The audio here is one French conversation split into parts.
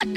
Coucou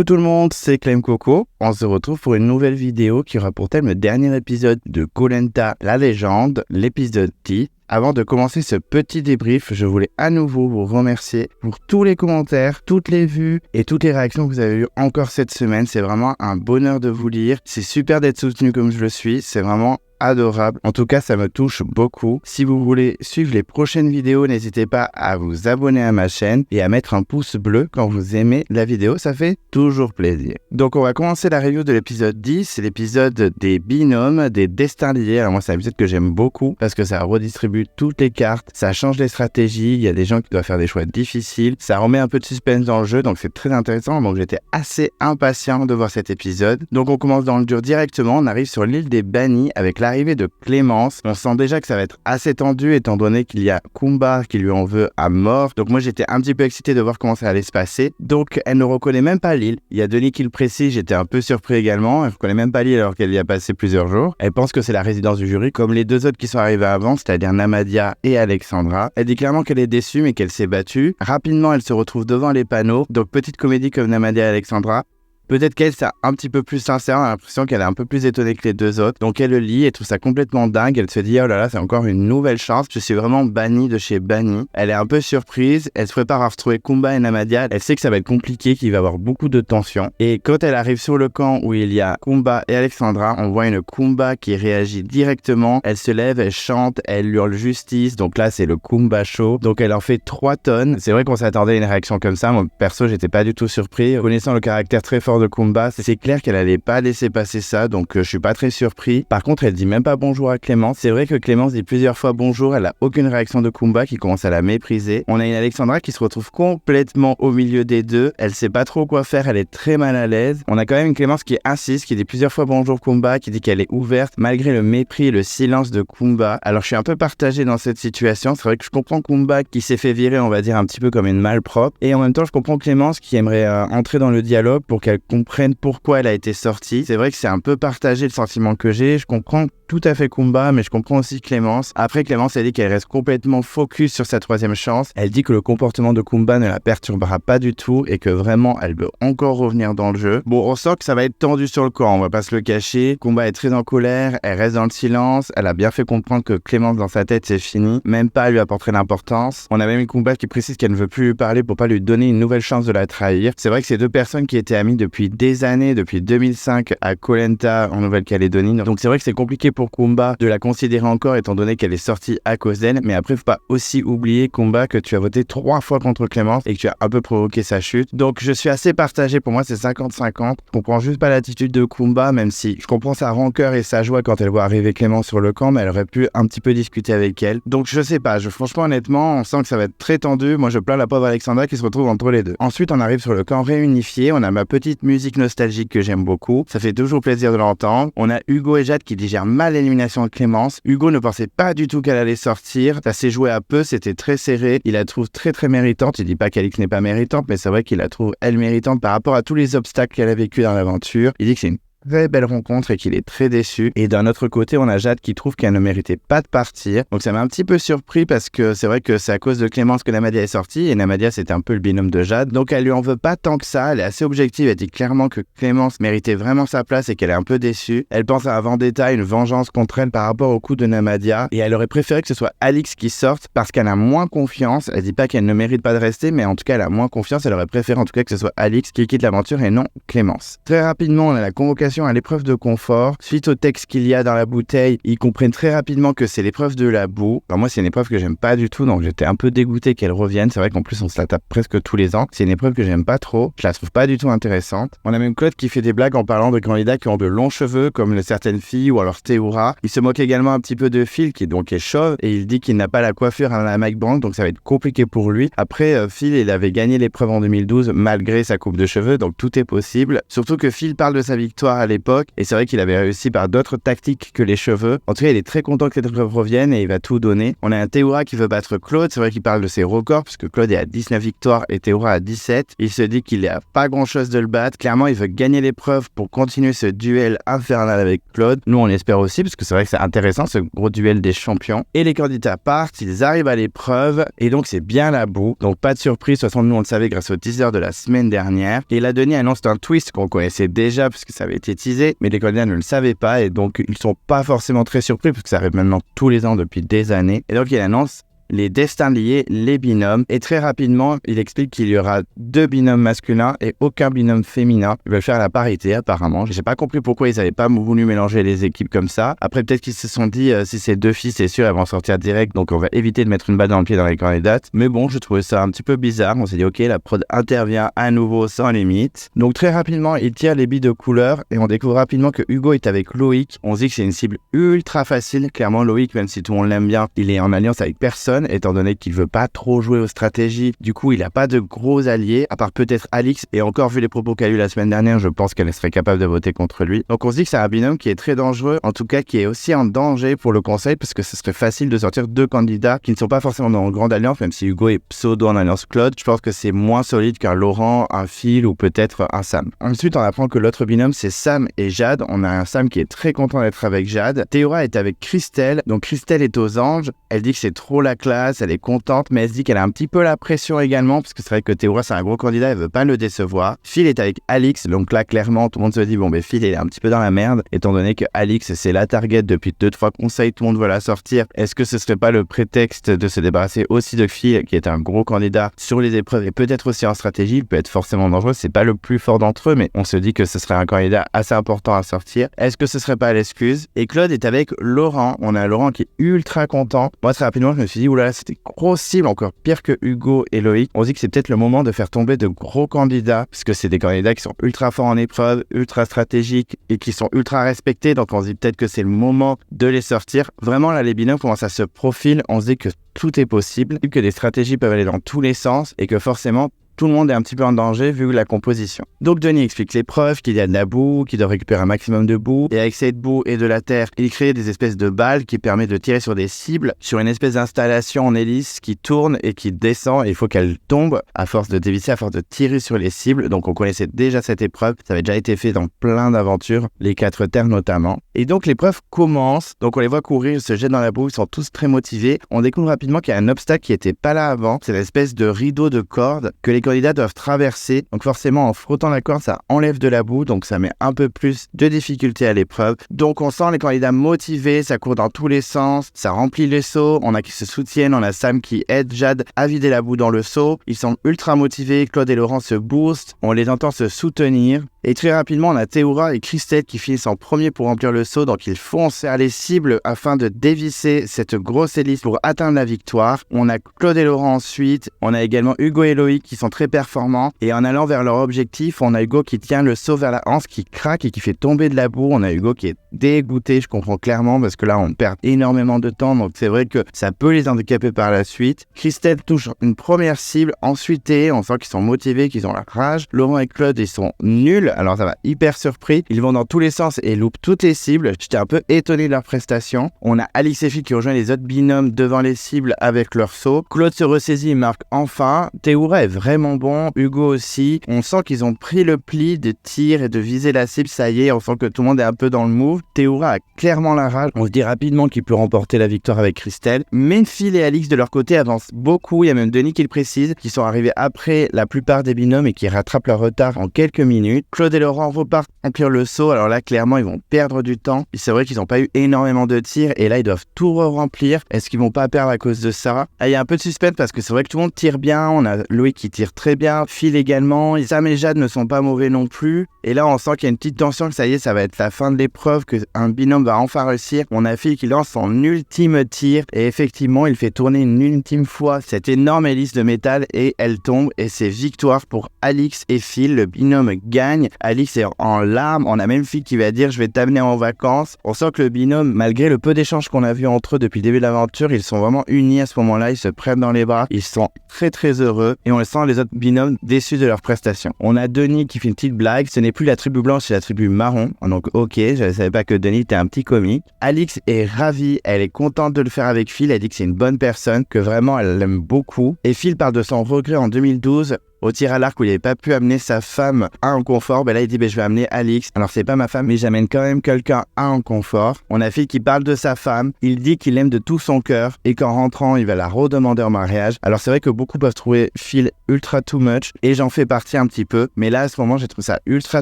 tout le monde, c'est Clem Coco. On se retrouve pour une nouvelle vidéo qui aura pour thème le dernier épisode de Koh Lanta, la légende, l'épisode 10. Avant de commencer ce petit débrief, je voulais à nouveau vous remercier pour tous les commentaires, toutes les vues et toutes les réactions que vous avez eues encore cette semaine. C'est vraiment un bonheur de vous lire. C'est super d'être soutenu comme je le suis. C'est vraiment adorable. En tout cas, ça me touche beaucoup. Si vous voulez suivre les prochaines vidéos, n'hésitez pas à vous abonner à ma chaîne et à mettre un pouce bleu quand vous aimez la vidéo. Ça fait toujours plaisir. Donc, on va commencer la review de l'épisode 10. C'est l'épisode des binômes, des destins liés. Alors moi, c'est un épisode que j'aime beaucoup parce que ça redistribue toutes les cartes. Ça change les stratégies. Il y a des gens qui doivent faire des choix difficiles. Ça remet un peu de suspense dans le jeu. Donc, c'est très intéressant. Donc, j'étais assez impatient de voir cet épisode. Donc, on commence dans le dur directement. On arrive sur l'île des bannis avec l'arrivée de Clémence. On sent déjà que ça va être assez tendu étant donné qu'il y a Kumba qui lui en veut à mort. Donc moi j'étais un petit peu excité de voir comment ça allait se passer. Donc elle ne reconnaît même pas l'île. Il y a Denis qui le précise, j'étais un peu surpris également. Elle ne reconnaît même pas l'île alors qu'elle y a passé plusieurs jours. Elle pense que c'est la résidence du jury comme les deux autres qui sont arrivés avant, c'est-à-dire Namadia et Alexandra. Elle dit clairement qu'elle est déçue mais qu'elle s'est battue. Rapidement elle se retrouve devant les panneaux. Donc petite comédie comme Namadia et Alexandra. Peut-être qu'elle, c'est un petit peu plus sincère, on a l'impression qu'elle est un peu plus étonnée que les deux autres. Donc elle le lit et trouve ça complètement dingue. Elle se dit, oh là là, c'est encore une nouvelle chance. Je suis vraiment bannie de chez bannie. Elle est un peu surprise. Elle se prépare à retrouver Kumba et Namadia. Elle sait que ça va être compliqué, qu'il va y avoir beaucoup de tension. Et quand elle arrive sur le camp où il y a Kumba et Alexandra, on voit une Kumba qui réagit directement. Elle se lève, elle chante, elle hurle justice. Donc là, c'est le Kumba show. Donc elle en fait 3 tonnes. C'est vrai qu'on s'attendait à une réaction comme ça. Moi, perso, j'étais pas du tout surpris. Connaissant le caractère très fort de Kumba, c'est clair qu'elle allait pas laisser passer ça, donc je suis pas très surpris. Par contre, elle dit même pas bonjour à Clémence. C'est vrai que Clémence dit plusieurs fois bonjour, elle a aucune réaction de Kumba qui commence à la mépriser. On a une Alexandra qui se retrouve complètement au milieu des deux, elle sait pas trop quoi faire, elle est très mal à l'aise. On a quand même une Clémence qui insiste, qui dit plusieurs fois bonjour Kumba, qui dit qu'elle est ouverte malgré le mépris et le silence de Kumba. Alors je suis un peu partagé dans cette situation, c'est vrai que je comprends Kumba qui s'est fait virer, on va dire un petit peu comme une malpropre, et en même temps je comprends Clémence qui aimerait entrer dans le dialogue pour qu'elle comprenne pourquoi elle a été sortie. C'est vrai que c'est un peu partagé le sentiment que j'ai. Je comprends tout à fait Kumba, mais je comprends aussi Clémence. Après, Clémence, elle dit qu'elle reste complètement focus sur sa 3e chance. Elle dit que le comportement de Kumba ne la perturbera pas du tout et que vraiment, elle veut encore revenir dans le jeu. Bon, on sent que ça va être tendu sur le camp, on va pas se le cacher. Kumba est très en colère, elle reste dans le silence. Elle a bien fait comprendre que Clémence, dans sa tête, c'est fini. Même pas à lui apporter l'importance. On a même une Kumba qui précise qu'elle ne veut plus lui parler pour pas lui donner une nouvelle chance de la trahir. C'est vrai que c'est deux personnes qui étaient amies depuis des années, depuis 2005 à Koh Lanta en Nouvelle-Calédonie. Donc c'est vrai que c'est compliqué pour Kumba de la considérer encore étant donné qu'elle est sortie à cause d'elle. Mais après, faut pas aussi oublier Kumba que tu as voté 3 fois contre Clémence et que tu as un peu provoqué sa chute. Donc je suis assez partagé. Pour moi, c'est 50-50. Je comprends juste pas l'attitude de Kumba, même si je comprends sa rancœur et sa joie quand elle voit arriver Clémence sur le camp, mais elle aurait pu un petit peu discuter avec elle. Donc je sais pas. Franchement, honnêtement, on sent que ça va être très tendu. Moi, je plains la pauvre Alexandra qui se retrouve entre les deux. Ensuite, on arrive sur le camp réunifié. On a ma petite musique nostalgique que j'aime beaucoup. Ça fait toujours plaisir de l'entendre. On a Hugo et Jade qui digèrent mal l'élimination de Clémence. Hugo ne pensait pas du tout qu'elle allait sortir. Ça s'est joué à peu, c'était très serré. Il la trouve très très méritante. Il dit pas qu'Alix n'est pas méritante, mais c'est vrai qu'il la trouve elle méritante par rapport à tous les obstacles qu'elle a vécu dans l'aventure. Il dit que c'est une très belle rencontre et qu'il est très déçu. Et d'un autre côté, on a Jade qui trouve qu'elle ne méritait pas de partir. Donc ça m'a un petit peu surpris parce que c'est vrai que c'est à cause de Clémence que Namadia est sortie et Namadia c'était un peu le binôme de Jade. Donc elle lui en veut pas tant que ça, elle est assez objective, elle dit clairement que Clémence méritait vraiment sa place et qu'elle est un peu déçue. Elle pense à un vendetta, une vengeance contre elle par rapport au coup de Namadia et elle aurait préféré que ce soit Alix qui sorte parce qu'elle a moins confiance. Elle dit pas qu'elle ne mérite pas de rester, mais en tout cas elle a moins confiance, elle aurait préféré en tout cas que ce soit Alix qui quitte l'aventure et non Clémence. Très rapidement, on a la convocation à l'épreuve de confort. Suite au texte qu'il y a dans la bouteille, ils comprennent très rapidement que c'est l'épreuve de la boue. Alors moi, c'est une épreuve que j'aime pas du tout, donc j'étais un peu dégoûté qu'elle revienne. C'est vrai qu'en plus, on se la tape presque tous les ans. C'est une épreuve que j'aime pas trop. Je la trouve pas du tout intéressante. On a même Claude qui fait des blagues en parlant de candidats qui ont de longs cheveux, comme certaines filles ou alors Théoura. Il se moque également un petit peu de Phil, qui est chauve, et il dit qu'il n'a pas la coiffure à la Mike Brandt, donc ça va être compliqué pour lui. Après, Phil, il avait gagné l'épreuve en 2012 malgré sa coupe de cheveux, donc tout est possible. Surtout que Phil parle de sa victoire à l'époque. Et c'est vrai qu'il avait réussi par d'autres tactiques que les cheveux. En tout cas, il est très content que cette épreuve revienne et il va tout donner. On a un Théoura qui veut battre Claude. C'est vrai qu'il parle de ses records puisque Claude est à 19 victoires et Théoura à 17. Il se dit qu'il n'a pas grand-chose de le battre. Clairement, il veut gagner l'épreuve pour continuer ce duel infernal avec Claude. Nous, on l'espère aussi parce que c'est vrai que c'est intéressant ce gros duel des champions. Et les candidats partent, ils arrivent à l'épreuve et donc c'est bien la boue. Donc pas de surprise, de toute façon nous on le savait grâce au teaser de la semaine dernière. Et la Denis annonce un twist qu'on connaissait déjà puisque ça avait été teasé, mais les candidats ne le savaient pas et donc ils sont pas forcément très surpris parce que ça arrive maintenant tous les ans depuis des années. Et donc il annonce les destins liés, les binômes. Et très rapidement, il explique qu'il y aura 2 binômes masculins et aucun binôme féminin. Ils veulent faire la parité apparemment. J'ai pas compris pourquoi ils n'avaient pas voulu mélanger les équipes comme ça. Après, peut-être qu'ils se sont dit, si c'est 2 filles, c'est sûr, elles vont sortir direct. Donc, on va éviter de mettre une balle dans le pied dans les candidates. Mais bon, je trouvais ça un petit peu bizarre. On s'est dit, ok, la prod intervient à nouveau sans limite. Donc, très rapidement, il tire les billes de couleur et on découvre rapidement que Hugo est avec Loïc. On se dit que c'est une cible ultra facile. Clairement, Loïc, même si tout le monde l'aime bien, il est en alliance avec personne. Étant donné qu'il veut pas trop jouer aux stratégies. Du coup, il a pas de gros alliés, à part peut-être Alix. Et encore, vu les propos qu'elle a eu la semaine dernière, je pense qu'elle serait capable de voter contre lui. Donc, on se dit que c'est un binôme qui est très dangereux, en tout cas qui est aussi en danger pour le conseil, parce que ce serait facile de sortir 2 candidats qui ne sont pas forcément dans une grande alliance, même si Hugo est pseudo en alliance Claude. Je pense que c'est moins solide qu'un Laurent, un Phil ou peut-être un Sam. Ensuite, on apprend que l'autre binôme, c'est Sam et Jade. On a un Sam qui est très content d'être avec Jade. Théoura est avec Christelle. Donc, Christelle est aux anges. Elle dit que c'est trop la classe, elle est contente, mais elle se dit qu'elle a un petit peu la pression également, parce que c'est vrai que Théoura, c'est un gros candidat, elle veut pas le décevoir. Phil est avec Alix, donc là, clairement, tout le monde se dit, bon, ben Phil, il est un petit peu dans la merde, étant donné que Alix, c'est la target depuis 2-3 conseils, tout le monde veut la sortir. Est-ce que ce serait pas le prétexte de se débarrasser aussi de Phil, qui est un gros candidat sur les épreuves et peut-être aussi en stratégie, il peut être forcément dangereux, c'est pas le plus fort d'entre eux, mais on se dit que ce serait un candidat assez important à sortir. Est-ce que ce serait pas l'excuse? Et Claude est avec Laurent, on a Laurent qui est ultra content. Moi, très rapidement, je me suis dit, oulala, c'était grosse cible, encore pire que Hugo et Loïc. On se dit que c'est peut-être le moment de faire tomber de gros candidats, parce que c'est des candidats qui sont ultra forts en épreuve, ultra stratégiques et qui sont ultra respectés. Donc on se dit peut-être que c'est le moment de les sortir. Vraiment là, les binômes commencent à se profiler. On se dit que tout est possible, que des stratégies peuvent aller dans tous les sens et que forcément tout le monde est un petit peu en danger vu la composition. Donc Denis explique l'épreuve, qu'il y a de la boue, qu'il doit récupérer un maximum de boue, et avec cette boue et de la terre, il crée des espèces de balles qui permettent de tirer sur des cibles, sur une espèce d'installation en hélice qui tourne et qui descend, et il faut qu'elle tombe à force de dévisser, à force de tirer sur les cibles. Donc on connaissait déjà cette épreuve, ça avait déjà été fait dans plein d'aventures, les 4 terres notamment. Et donc l'épreuve commence, donc on les voit courir, ils se jettent dans la boue, ils sont tous très motivés. On découvre rapidement qu'il y a un obstacle qui n'était pas là avant, c'est l'espèce de rideau de corde que les candidats doivent traverser. Donc forcément, en frottant la corde, ça enlève de la boue, donc ça met un peu plus de difficulté à l'épreuve. Donc on sent les candidats motivés, ça court dans tous les sens, ça remplit les seaux, on a qui se soutiennent, on a Sam qui aide Jade à vider la boue dans le seau. Ils sont ultra motivés, Claude et Laurent se boostent, on les entend se soutenir. Et très rapidement, on a Théoura et Christelle qui finissent en premier pour remplir le seau, donc ils foncent vers les cibles afin de dévisser cette grosse hélice pour atteindre la victoire. On a Claude et Laurent ensuite, on a également Hugo et Loïc qui sont très performants, et en allant vers leur objectif, on a Hugo qui tient le seau vers la hanche, qui craque et qui fait tomber de la boue. On a Hugo qui est dégoûté, je comprends clairement, parce que là on perd énormément de temps, donc c'est vrai que ça peut les handicaper par la suite. Christelle touche une première cible, ensuite on sent qu'ils sont motivés, qu'ils ont la rage. Laurent et Claude, ils sont nuls. Alors ça va hyper surpris, ils vont dans tous les sens et loupent toutes les cibles. J'étais un peu étonné de leur prestation. On a Alix et Phil qui rejoignent les autres binômes devant les cibles avec leur saut. Claude se ressaisit et marque enfin. Théoura est vraiment bon, Hugo aussi. On sent qu'ils ont pris le pli de tir et de viser la cible, ça y est, on sent que tout le monde est un peu dans le move. Théoura a clairement la rage. On se dit rapidement qu'il peut remporter la victoire avec Christelle. Mais Phil et Alix de leur côté avancent beaucoup. Il y a même Denis qui le précise, qui sont arrivés après la plupart des binômes et qui rattrapent leur retard en quelques minutes. Claude et Laurent repartent remplir le saut. Alors là, clairement, ils vont perdre du temps. Et c'est vrai qu'ils n'ont pas eu énormément de tirs. Et là, ils doivent tout remplir. Est-ce qu'ils vont pas perdre à cause de ça? Il y a un peu de suspense parce que c'est vrai que tout le monde tire bien. On a Loïc qui tire très bien. Phil également. Sam et Jade ne sont pas mauvais non plus. Et là, on sent qu'il y a une petite tension, que ça y est, ça va être la fin de l'épreuve, qu'un binôme va enfin réussir. On a Phil qui lance son ultime tir. Et effectivement, il fait tourner une ultime fois cette énorme hélice de métal et elle tombe. Et c'est victoire pour Alix et Phil. Le binôme gagne. Alix est en larmes, on a même Phil qui va dire je vais t'amener en vacances. On sent que le binôme, malgré le peu d'échanges qu'on a vu entre eux depuis le début de l'aventure, ils sont vraiment unis à ce moment-là, ils se prennent dans les bras, ils sont très très heureux et on sent les autres binômes déçus de leur prestation. On a Denis qui fait une petite blague, ce n'est plus la tribu blanche, c'est la tribu marron. Donc ok, je ne savais pas que Denis était un petit comique. Alix est ravie, elle est contente de le faire avec Phil, elle dit que c'est une bonne personne, que vraiment elle l'aime beaucoup. Et Phil parle de son regret en 2012 au tir à l'arc où il n'avait pas pu amener sa femme à un confort. Là il dit je vais amener Alix. Alors c'est pas ma femme mais j'amène quand même quelqu'un à un confort. On a Phil qui parle de sa femme, il dit qu'il l'aime de tout son cœur et qu'en rentrant il va la redemander en mariage. Alors c'est vrai que beaucoup peuvent trouver Phil ultra too much et j'en fais partie un petit peu, mais là à ce moment j'ai trouvé ça ultra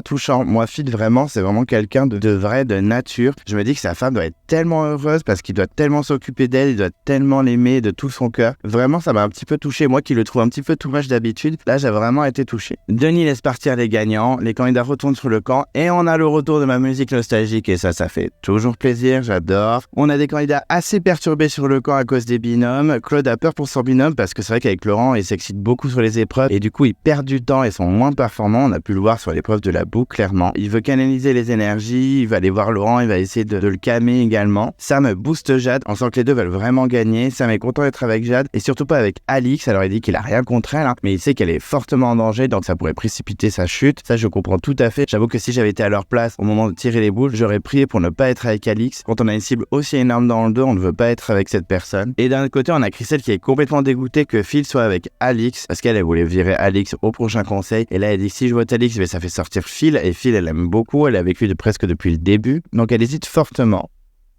touchant. Moi Phil vraiment c'est vraiment quelqu'un de vrai, de nature. Je me dis que sa femme doit être tellement heureuse parce qu'il doit tellement s'occuper d'elle, il doit tellement l'aimer de tout son cœur. Vraiment ça m'a un petit peu touché, moi qui le trouve un petit peu too much d'habitude, là j'ai vraiment été touché. Denis laisse partir les gagnants, les candidats retournent sur le camp et on a le retour de ma musique nostalgique et ça fait toujours plaisir, j'adore. On a des candidats assez perturbés sur le camp à cause des binômes. Claude a peur pour son binôme parce que c'est vrai qu'avec Laurent il s'excite beaucoup sur les épreuves et du coup ils perdent du temps et sont moins performants, on a pu le voir sur l'épreuve de la boucle clairement. Il veut canaliser les énergies, il va aller voir Laurent, il va essayer de le calmer également. Sam booste Jade, on sent que les deux veulent vraiment gagner. Sam est content d'être avec Jade et surtout pas avec Alix, alors il dit qu'il a rien contre elle mais il sait qu'elle est fortement en danger donc ça pourrait précipiter sa chute. Ça je comprends tout à fait. J'avoue que si j'avais été à leur place au moment de tirer les boules, j'aurais prié pour ne pas être avec Alix. Quand on a une cible aussi énorme dans le dos, on ne veut pas être avec cette personne. Et d'un autre côté, on a Christelle qui est complètement dégoûtée que Phil soit avec Alix parce qu'elle voulait virer Alix au prochain conseil. Et là elle dit si je vote Alix, ça fait sortir Phil et Phil elle aime beaucoup, elle est avec lui presque depuis le début. Donc elle hésite fortement.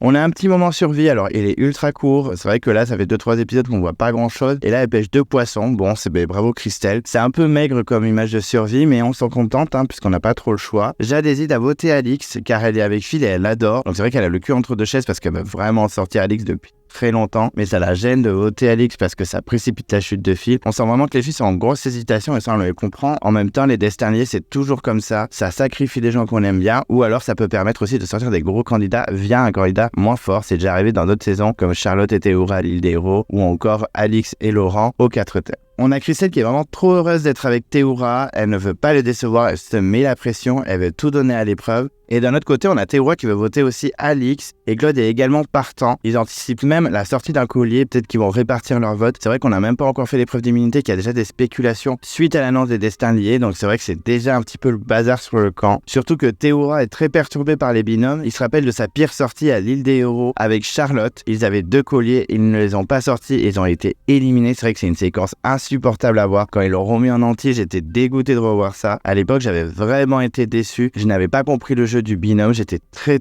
On a un petit moment survie, alors il est ultra court, c'est vrai que là ça fait 2-3 épisodes qu'on voit pas grand chose, et là elle pêche 2 poissons, bon c'est bravo Christelle, c'est un peu maigre comme image de survie mais on s'en contente puisqu'on n'a pas trop le choix. Jade hésite à voter Alix car elle est avec Phil et elle l'adore, donc c'est vrai qu'elle a le cul entre deux chaises parce qu'elle veut vraiment sortir Alix depuis très longtemps, mais ça la gêne de voter Alix parce que ça précipite la chute de Phil. On sent vraiment que les filles sont en grosse hésitation et ça on le comprend. En même temps, les destins liés, c'est toujours comme ça sacrifie des gens qu'on aime bien ou alors ça peut permettre aussi de sortir des gros candidats via un candidat moins fort. C'est déjà arrivé dans d'autres saisons comme Charlotte et Théoura à l'île des héros ou encore Alix et Laurent aux 4 thèmes. On a Christelle qui est vraiment trop heureuse d'être avec Théoura, elle ne veut pas le décevoir, elle se met la pression, elle veut tout donner à l'épreuve. Et d'un autre côté, on a Théoura qui veut voter aussi Alix et Claude est également partant. Ils anticipent même la sortie d'un collier, peut-être qu'ils vont répartir leur vote. C'est vrai qu'on n'a même pas encore fait l'épreuve d'immunité, qu'il y a déjà des spéculations suite à l'annonce des destins liés, donc c'est vrai que c'est déjà un petit peu le bazar sur le camp. Surtout que Théoura est très perturbée par les binômes. Il se rappelle de sa pire sortie à l'île des héros avec Charlotte. Ils avaient 2 colliers, ils ne les ont pas sortis et ils ont été éliminés. C'est vrai que c'est une séquence insupportable à voir. Quand ils l'ont remis en entier, j'étais dégoûté de revoir ça. À l'époque, j'avais vraiment été déçu. Je n'avais pas compris le jeu du binôme, j'étais très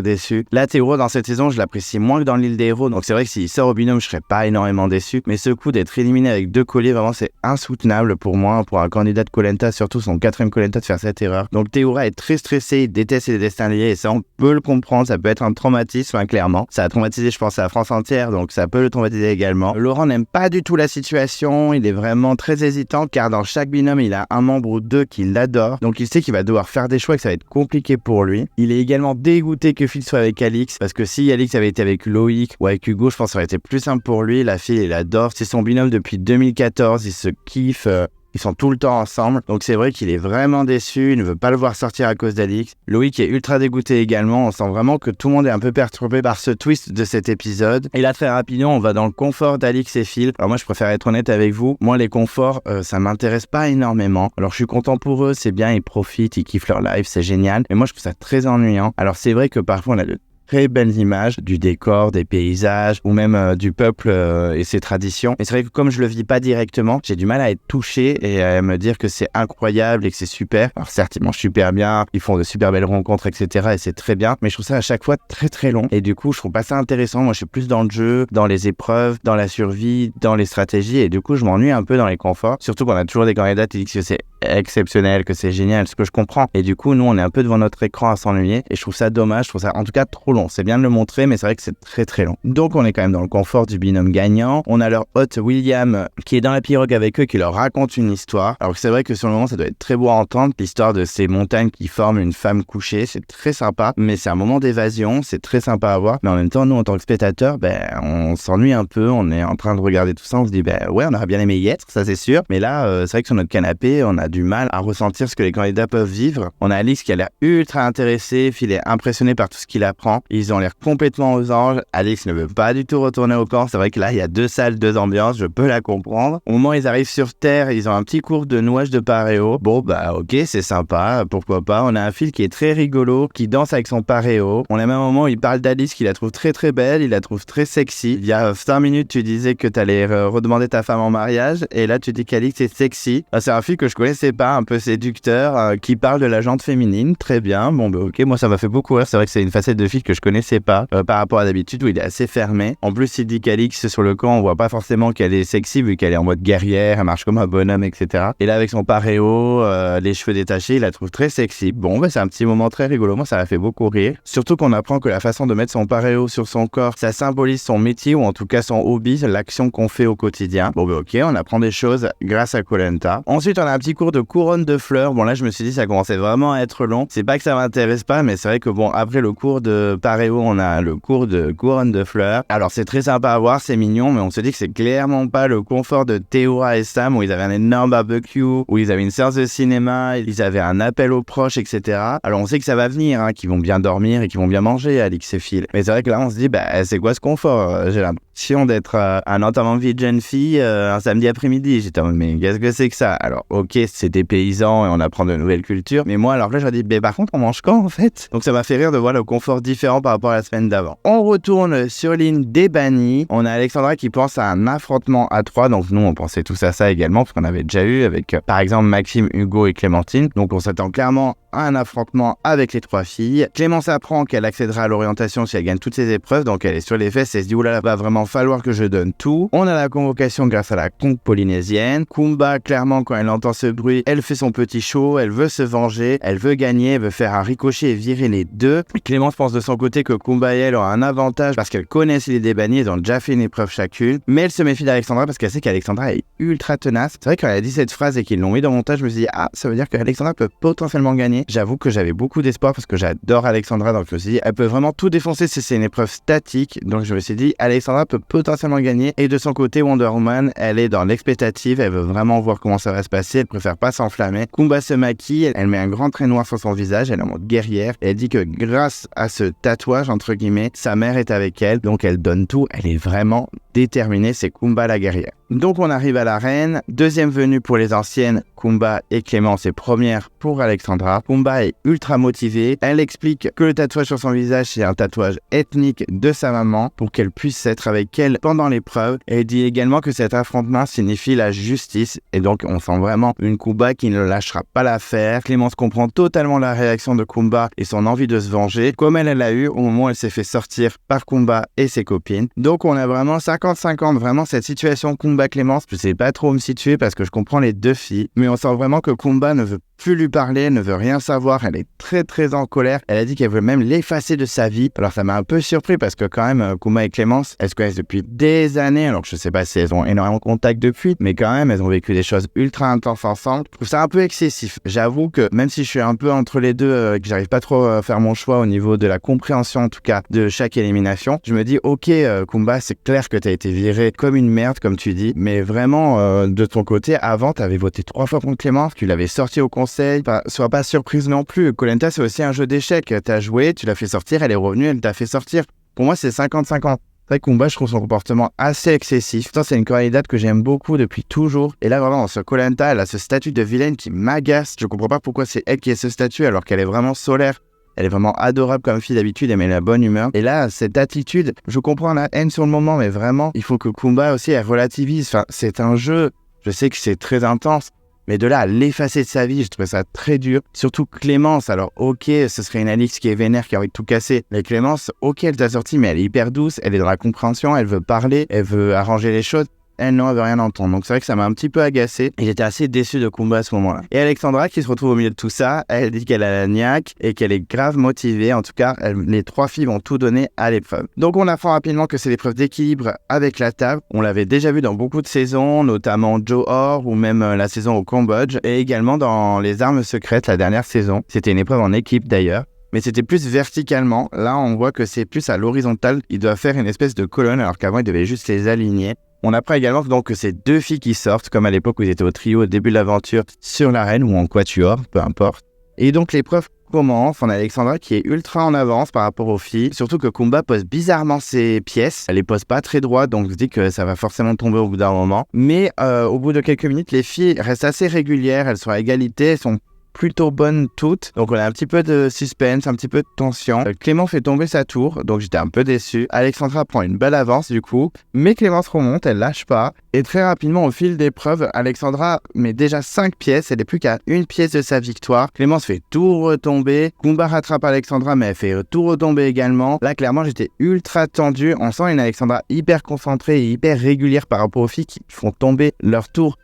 déçu. Là, Théoura dans cette saison, je l'apprécie moins que dans l'île des héros, donc c'est vrai que s'il sort au binôme, je serais pas énormément déçu, mais ce coup d'être éliminé avec 2 colliers, vraiment c'est insoutenable pour moi, pour un candidat de Koh Lanta, surtout son 4e Koh Lanta, de faire cette erreur. Donc Théoura est très stressé, il déteste les destins liés et ça on peut le comprendre, ça peut être un traumatisme clairement. Ça a traumatisé je pense à la France entière, donc ça peut le traumatiser également. Laurent n'aime pas du tout la situation, il est vraiment très hésitant car dans chaque binôme il a un membre ou 2 qui l'adore, donc il sait qu'il va devoir faire des choix et que ça va être compliqué pour lui. Il est également dégoûté que Phil soit avec Alix parce que si Alix avait été avec Loïc ou avec Hugo, je pense que ça aurait été plus simple pour lui. La fille, il adore, c'est son binôme depuis 2014, ils se kiffent. Ils sont tout le temps ensemble, donc c'est vrai qu'il est vraiment déçu, il ne veut pas le voir sortir à cause d'Alix. Loïc est ultra dégoûté également, on sent vraiment que tout le monde est un peu perturbé par ce twist de cet épisode. Et là très rapidement, on va dans le confort d'Alix et Phil. Alors moi je préfère être honnête avec vous, moi les conforts, ça m'intéresse pas énormément. Alors je suis content pour eux, c'est bien, ils profitent, ils kiffent leur life, c'est génial. Mais moi je trouve ça très ennuyant. Alors c'est vrai que parfois on a de très belles images du décor, des paysages ou même du peuple et ses traditions. Mais c'est vrai que comme je le vis pas directement, j'ai du mal à être touché et à me dire que c'est incroyable et que c'est super. Alors certes, ils mangent super bien, ils font de super belles rencontres, etc. et c'est très bien. Mais je trouve ça à chaque fois très long. Et du coup, je trouve pas ça intéressant. Moi, je suis plus dans le jeu, dans les épreuves, dans la survie, dans les stratégies. Et du coup, je m'ennuie un peu dans les conforts. Surtout qu'on a toujours des candidats qui disent que c'est exceptionnel, que c'est génial, ce que je comprends. Et du coup, nous, on est un peu devant notre écran à s'ennuyer. Et je trouve ça dommage. Je trouve ça en tout cas trop long. C'est bien de le montrer, mais c'est vrai que c'est très long. Donc on est quand même dans le confort du binôme gagnant. On a leur hôte William qui est dans la pirogue avec eux, qui leur raconte une histoire. Alors que c'est vrai que sur le moment ça doit être très beau à entendre, l'histoire de ces montagnes qui forment une femme couchée. C'est très sympa, mais c'est un moment d'évasion, c'est très sympa à voir. Mais en même temps, nous en tant que spectateurs, on s'ennuie un peu, on est en train de regarder tout ça, on se dit ouais, on aurait bien aimé y être, ça c'est sûr. Mais là, c'est vrai que sur notre canapé, on a du mal à ressentir ce que les candidats peuvent vivre. On a Alix qui a l'air ultra intéressée, Phil est impressionné par tout ce qu'il apprend. Ils ont l'air complètement aux anges. Alix ne veut pas du tout retourner au camp. C'est vrai que là, il y a 2 salles, 2 ambiances, je peux la comprendre. Au moment où ils arrivent sur Terre, ils ont un petit cours de nouage de paréo. Bon, bah ok, c'est sympa, pourquoi pas. On a un Phil qui est très rigolo, qui danse avec son paréo. On a même un moment où il parle d'Alix, qu'il la trouve très très belle, il la trouve très sexy. Il y a 5 minutes, tu disais que t'allais redemander ta femme en mariage, et là tu dis qu'Alix est sexy. C'est un Phil que je connaissais pas, un peu séducteur, qui parle de la jante féminine, très bien. Bon, bah ok, moi ça m'a fait beaucoup rire. C'est vrai que c'est une facette de Phil que je connaissais pas, par rapport à d'habitude où il est assez fermé. En plus, il dit qu'Alix sur le camp, on voit pas forcément qu'elle est sexy vu qu'elle est en mode guerrière, elle marche comme un bonhomme, etc. Et là, avec son paréo, les cheveux détachés, il la trouve très sexy. Bon, bah c'est un petit moment très rigolo. Moi, ça m'a fait beaucoup rire. Surtout qu'on apprend que la façon de mettre son paréo sur son corps, ça symbolise son métier ou en tout cas son hobby, l'action qu'on fait au quotidien. Bon, bah ok, on apprend des choses grâce à Koh Lanta. Ensuite, on a un petit cours de couronne de fleurs. Bon, là, je me suis dit, ça commençait vraiment à être long. C'est pas que ça m'intéresse pas, mais c'est vrai que bon, après le cours de paréo, on a le cours de couronne de fleurs. Alors, c'est très sympa à voir, c'est mignon, mais on se dit que c'est clairement pas le confort de Théora et Sam où ils avaient un énorme barbecue, où ils avaient une séance de cinéma, ils avaient un appel aux proches, etc. Alors, on sait que ça va venir, qu'ils vont bien dormir et qu'ils vont bien manger, Alix et Phil. Mais c'est vrai que là, on se dit, bah, c'est quoi ce confort? J'ai l'impression d'être un enterrement de vie de jeune fille un samedi après-midi. J'étais en mode, mais qu'est-ce que c'est que ça? Alors, ok, c'est des paysans et on apprend de nouvelles cultures, mais moi, alors là, je me dis, mais par contre, on mange quand en fait? Donc, ça m'a fait rire de voir le confort différent par rapport à la semaine d'avant. On retourne sur l'île des bannis. On a Alexandra qui pense à un affrontement à 3. Donc, nous, on pensait tous à ça également, parce qu'on avait déjà eu avec, par exemple, Maxime, Hugo et Clémentine. Donc, on s'attend clairement à un affrontement avec les 3 filles. Clémence apprend qu'elle accédera à l'orientation si elle gagne toutes ses épreuves. Donc, elle est sur les fesses et se dit, oulala, va vraiment falloir que je donne tout. On a la convocation grâce à la conque polynésienne. Kumba, clairement, quand elle entend ce bruit, elle fait son petit show, elle veut se venger, elle veut gagner, elle veut faire un ricochet et virer les 2. Clémence pense de son côté que Kumba et elle ont un avantage parce qu'elles connaissent les débannis, elles ont déjà fait une épreuve chacune, mais elle se méfie d'Alexandra parce qu'elle sait qu'Alexandra est ultra tenace. C'est vrai que quand elle a dit cette phrase et qu'ils l'ont mis dans le montage, je me suis dit, ah, ça veut dire qu'Alexandra peut potentiellement gagner. J'avoue que j'avais beaucoup d'espoir parce que j'adore Alexandra, donc je me suis dit, elle peut vraiment tout défoncer si c'est une épreuve statique, donc je me suis dit, Alexandra peut potentiellement gagner. Et de son côté, Wonder Woman, elle est dans l'expectative, elle veut vraiment voir comment ça va se passer, elle préfère pas s'enflammer. Kumba se maquille, elle met un grand trait noir sur son visage, elle est en mode guerrière, et elle dit que grâce à ce tatouage, entre guillemets, sa mère est avec elle, donc elle donne tout, elle est vraiment déterminée, c'est Kumba la guerrière. Donc on arrive à l'arène, deuxième venue pour les anciennes, Kumba et Clémence, et première pour Alexandra. Kumba est ultra motivée, elle explique que le tatouage sur son visage c'est un tatouage ethnique de sa maman pour qu'elle puisse être avec elle pendant l'épreuve, et elle dit également que cet affrontement signifie la justice, et donc on sent vraiment une Kumba qui ne lâchera pas l'affaire. Clémence comprend totalement la réaction de Kumba et son envie de se venger, comme elle l'a eu au moment où elle s'est fait sortir par Kumba et ses copines. Donc on a vraiment 50-50, vraiment cette situation Kumba-Clémence, je sais pas trop où me situer parce que je comprends les 2 filles, mais on sent vraiment que Kumba ne veut plus lui parler, elle ne veut rien savoir, elle est très très en colère, elle a dit qu'elle veut même l'effacer de sa vie. Alors ça m'a un peu surpris parce que quand même Kumba et Clémence, elles se connaissent depuis des années, alors que je sais pas si elles ont énormément de contact depuis, mais quand même elles ont vécu des choses ultra intenses ensemble. Je trouve ça un peu excessif. J'avoue que même si je suis un peu entre les deux, que j'arrive pas trop à faire mon choix au niveau de la compréhension en tout cas de chaque élimination, je me dis ok Kumba, c'est clair que t'as été viré comme une merde comme tu dis, mais vraiment de ton côté, avant t'avais voté 3 fois contre Clémence, tu l'avais sorti au conseil, sois pas surprise non plus. Koh Lanta c'est aussi un jeu d'échecs, t'as joué, tu l'as fait sortir, elle est revenue, elle t'a fait sortir. Pour moi c'est 50-50. C'est vrai que Kumba, je trouve son comportement assez excessif. Pourtant, c'est une candidate que j'aime beaucoup depuis toujours. Et là, vraiment, sur Koh Lanta, elle a ce statut de vilaine qui m'agace. Je comprends pas pourquoi c'est elle qui a ce statut alors qu'elle est vraiment solaire. Elle est vraiment adorable comme fille d'habitude, elle met la bonne humeur. Et là, cette attitude, je comprends la haine sur le moment, mais vraiment, il faut que Kumba aussi, elle relativise. Enfin, c'est un jeu, je sais que c'est très intense, mais de là à l'effacer de sa vie, je trouve ça très dur. Surtout Clémence, alors ok, ce serait une Alix qui est vénère, qui a envie de tout casser. Mais Clémence, ok, elle t'a sorti, mais elle est hyper douce, elle est dans la compréhension, elle veut parler, elle veut arranger les choses. Elle n'en veut rien entendre. Donc c'est vrai que ça m'a un petit peu agacé et j'étais assez déçu de Kumba à ce moment-là. Et Alexandra qui se retrouve au milieu de tout ça, elle dit qu'elle a la niaque et qu'elle est grave motivée. En tout cas, les 3 filles vont tout donner à l'épreuve. Donc on apprend rapidement que c'est l'épreuve d'équilibre avec la table. On l'avait déjà vu dans beaucoup de saisons, notamment Johor ou même la saison au Cambodge et également dans les armes secrètes la dernière saison. C'était une épreuve en équipe d'ailleurs. Mais c'était plus verticalement. Là, on voit que c'est plus à l'horizontale. Ils doivent faire une espèce de colonne alors qu'avant, ils devaient juste les aligner. On apprend également donc que c'est 2 filles qui sortent, comme à l'époque où ils étaient au trio au début de l'aventure sur l'arène ou en quatuor, peu importe. Et donc l'épreuve commence, on a Alexandra qui est ultra en avance par rapport aux filles, surtout que Kumba pose bizarrement ses pièces, elle les pose pas très droit, donc je dis que ça va forcément tomber au bout d'un moment. Mais au bout de quelques minutes, les filles restent assez régulières, elles sont à égalité, elles sont plutôt bonnes toutes, donc on a un petit peu de suspense, un petit peu de tension. Clément fait tomber sa tour, donc j'étais un peu déçu. Alexandra prend une belle avance du coup, mais Clémence remonte, elle lâche pas, et très rapidement au fil des preuves, Alexandra met déjà 5 pièces, elle n'est plus qu'à 1 pièce de sa victoire. Clémence fait tout retomber, Kumba rattrape Alexandra, mais elle fait tout retomber également. Là clairement j'étais ultra tendu, on sent une Alexandra hyper concentrée et hyper régulière par rapport aux filles qui font tomber leur tour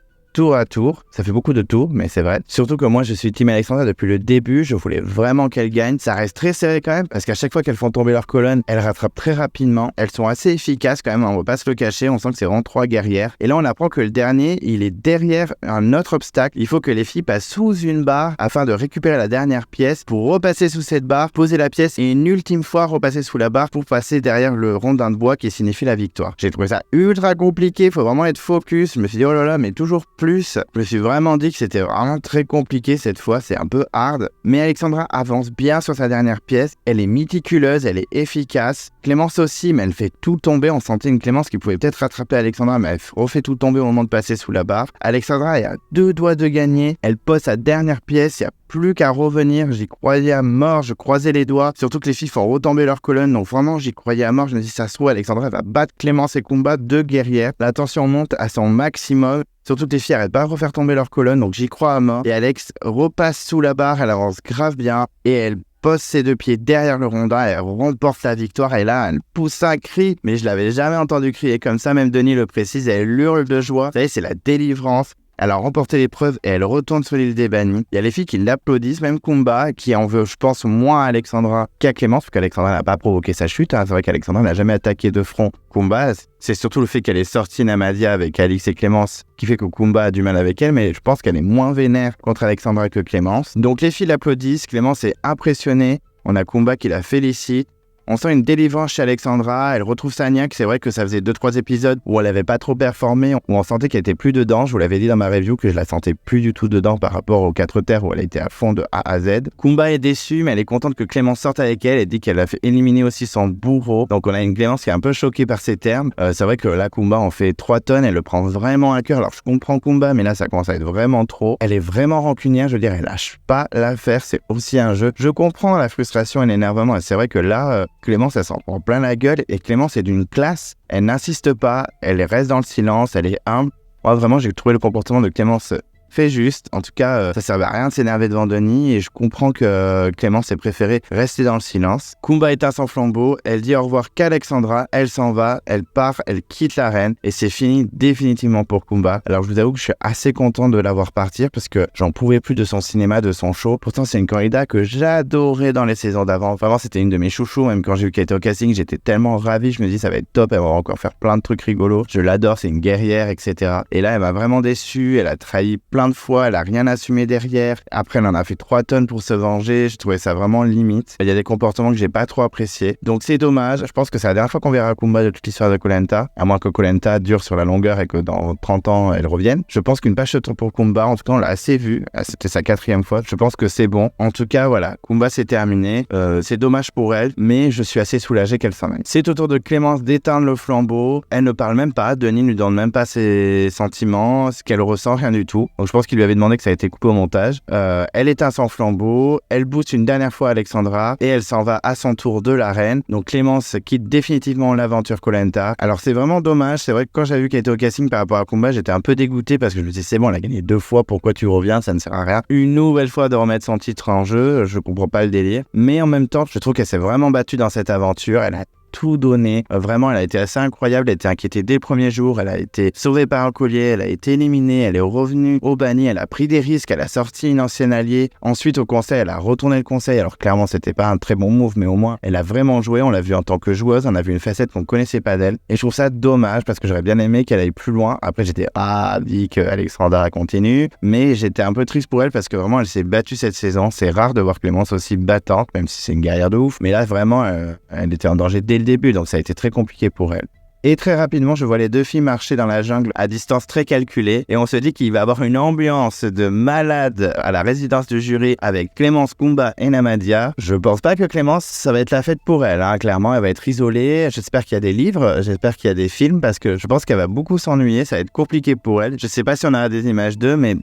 à tour. Ça fait beaucoup de tours, mais c'est vrai. Surtout que moi, je suis team Alexandra depuis le début. Je voulais vraiment qu'elle gagne. Ça reste très serré quand même, parce qu'à chaque fois qu'elles font tomber leur colonne, elles rattrapent très rapidement. Elles sont assez efficaces quand même, on va pas se le cacher. On sent que c'est vraiment 3 guerrières. Et là, on apprend que le dernier, il est derrière un autre obstacle. Il faut que les filles passent sous une barre afin de récupérer la dernière pièce pour repasser sous cette barre, poser la pièce et une ultime fois repasser sous la barre pour passer derrière le rondin de bois qui signifie la victoire. J'ai trouvé ça ultra compliqué. Faut vraiment être focus. Je me suis dit, oh là là, mais toujours plus. Je me suis vraiment dit que c'était vraiment très compliqué cette fois, c'est un peu hard. Mais Alexandra avance bien sur sa dernière pièce, elle est méticuleuse, elle est efficace. Clémence aussi, mais elle fait tout tomber. On sentait une Clémence qui pouvait peut-être rattraper Alexandra, mais elle refait tout tomber au moment de passer sous la barre. Alexandra est à 2 doigts de gagner, elle pose sa dernière pièce, il n'y a plus qu'à revenir. J'y croyais à mort, je croisais les doigts, surtout que les filles font retomber leur colonne, donc vraiment j'y croyais à mort. Je me dis, ça se trouve, Alexandra va battre Clémence et Kumba, 2 guerrières. La tension monte à son maximum. Surtout que les filles n'arrêtent pas de refaire tomber leur colonne, donc j'y crois à mort. Et Alex repasse sous la barre, elle avance grave bien et elle pose ses 2 pieds derrière le rondin, elle remporte la victoire et là elle pousse un cri, mais je l'avais jamais entendu crier comme ça, même Denis le précise, elle hurle de joie. Vous savez, c'est la délivrance. Elle a remporté l'épreuve et elle retourne sur l'île des bannis. Il y a les filles qui l'applaudissent, même Kumba, qui en veut, je pense, moins à Alexandra qu'à Clémence, parce qu'Alexandra n'a pas provoqué sa chute. C'est vrai qu'Alexandra n'a jamais attaqué de front Kumba. C'est surtout le fait qu'elle est sortie Namadia avec Alix et Clémence qui fait que Kumba a du mal avec elle, mais je pense qu'elle est moins vénère contre Alexandra que Clémence. Donc les filles l'applaudissent, Clémence est impressionnée. On a Kumba qui la félicite. On sent une délivrance chez Alexandra, elle retrouve sa niaque. C'est vrai que ça faisait 2-3 épisodes où elle avait pas trop performé, où on sentait qu'elle était plus dedans. Je vous l'avais dit dans ma review que je la sentais plus du tout dedans par rapport aux 4 terres où elle était à fond de A à Z. Kumba est déçue, mais elle est contente que Clémence sorte avec elle. Elle dit qu'elle a fait éliminer aussi son bourreau. Donc on a une Clémence qui est un peu choquée par ces termes. C'est vrai que là, Kumba en fait 3 tonnes, elle le prend vraiment à cœur. Alors je comprends Kumba, mais là ça commence à être vraiment trop. Elle est vraiment rancunière, je veux dire, elle lâche pas l'affaire, c'est aussi un jeu. Je comprends la frustration et l'énervement, et c'est vrai que là, Clémence, elle s'en prend plein la gueule, et Clémence est d'une classe, elle n'insiste pas, elle reste dans le silence, elle est humble. Moi, vraiment, j'ai trouvé le comportement de Clémence fait juste. En tout cas, ça servait à rien de s'énerver devant Denis, et je comprends que Clémence ait préféré rester dans le silence. Kumba éteint son flambeau, elle dit au revoir qu'Alexandra, elle s'en va, elle part, elle quitte l'arène, et c'est fini définitivement pour Kumba. Alors je vous avoue que je suis assez content de la voir partir, parce que j'en pouvais plus de son cinéma, de son show. Pourtant c'est une candidate que j'adorais dans les saisons d'avant. Vraiment c'était une de mes chouchous, même quand j'ai vu qu'elle était au casting, j'étais tellement ravi, je me dis ça va être top, elle va encore faire plein de trucs rigolos. Je l'adore, c'est une guerrière, etc. Et là elle m'a vraiment déçu, elle a trahi plein de fois, elle a rien assumé derrière. Après, elle en a fait 3 tonnes pour se venger. Je trouvais ça vraiment limite. Il y a des comportements que j'ai pas trop appréciés. Donc c'est dommage. Je pense que c'est la dernière fois qu'on verra Kumba de toute l'histoire de Koh Lanta. À moins que Koh Lanta dure sur la longueur et que dans 30 ans, elle revienne. Je pense qu'une page de tour pour Kumba, en tout cas, on l'a assez vu. C'était sa 4e fois. Je pense que c'est bon. En tout cas, voilà. Kumba, c'est terminé. C'est dommage pour elle, mais je suis assez soulagé qu'elle s'en aille. C'est au tour de Clémence d'éteindre le flambeau. Elle ne parle même pas. Denis ne lui donne même pas ses sentiments, ce qu'elle ressent, rien du tout. Donc je pense qu'il lui avait demandé que ça a été coupé au montage. Elle éteint son flambeau, elle booste une dernière fois Alexandra et elle s'en va à son tour de l'arène. Donc Clémence quitte définitivement l'aventure Koh Lanta. Alors c'est vraiment dommage, c'est vrai que quand j'avais vu qu'elle était au casting par rapport à Kumba, j'étais un peu dégoûté parce que je me disais c'est bon, elle a gagné 2 fois, pourquoi tu reviens, ça ne sert à rien. Une nouvelle fois de remettre son titre en jeu, je comprends pas le délire. Mais en même temps, je trouve qu'elle s'est vraiment battue dans cette aventure, elle a tout donné. Vraiment, elle a été assez incroyable. Elle a été inquiétée dès le premier jour. Elle a été sauvée par un collier. Elle a été éliminée. Elle est revenue au banni. Elle a pris des risques. Elle a sorti une ancienne alliée. Ensuite, au conseil, elle a retourné le conseil. Alors, clairement, c'était pas un très bon move, mais au moins, elle a vraiment joué. On l'a vu en tant que joueuse. On a vu une facette qu'on connaissait pas d'elle. Et je trouve ça dommage parce que j'aurais bien aimé qu'elle aille plus loin. Après, j'étais ravi qu'Alexandra continue. Mais j'étais un peu triste pour elle parce que vraiment, elle s'est battue cette saison. C'est rare de voir Clémence aussi battante, même si c'est une guerrière de ouf. Mais là, vraiment, elle était en danger dès le début, donc ça a été très compliqué pour elle. Et très rapidement, je vois les deux filles marcher dans la jungle à distance très calculée et on se dit qu'il va y avoir une ambiance de malade à la résidence du jury avec Clémence, Kumba et Namadia. Je pense pas que Clémence, ça va être la fête pour elle, hein. Clairement, elle va être isolée. J'espère qu'il y a des livres, j'espère qu'il y a des films parce que je pense qu'elle va beaucoup s'ennuyer, ça va être compliqué pour elle. Je sais pas si on aura des images d'eux, mais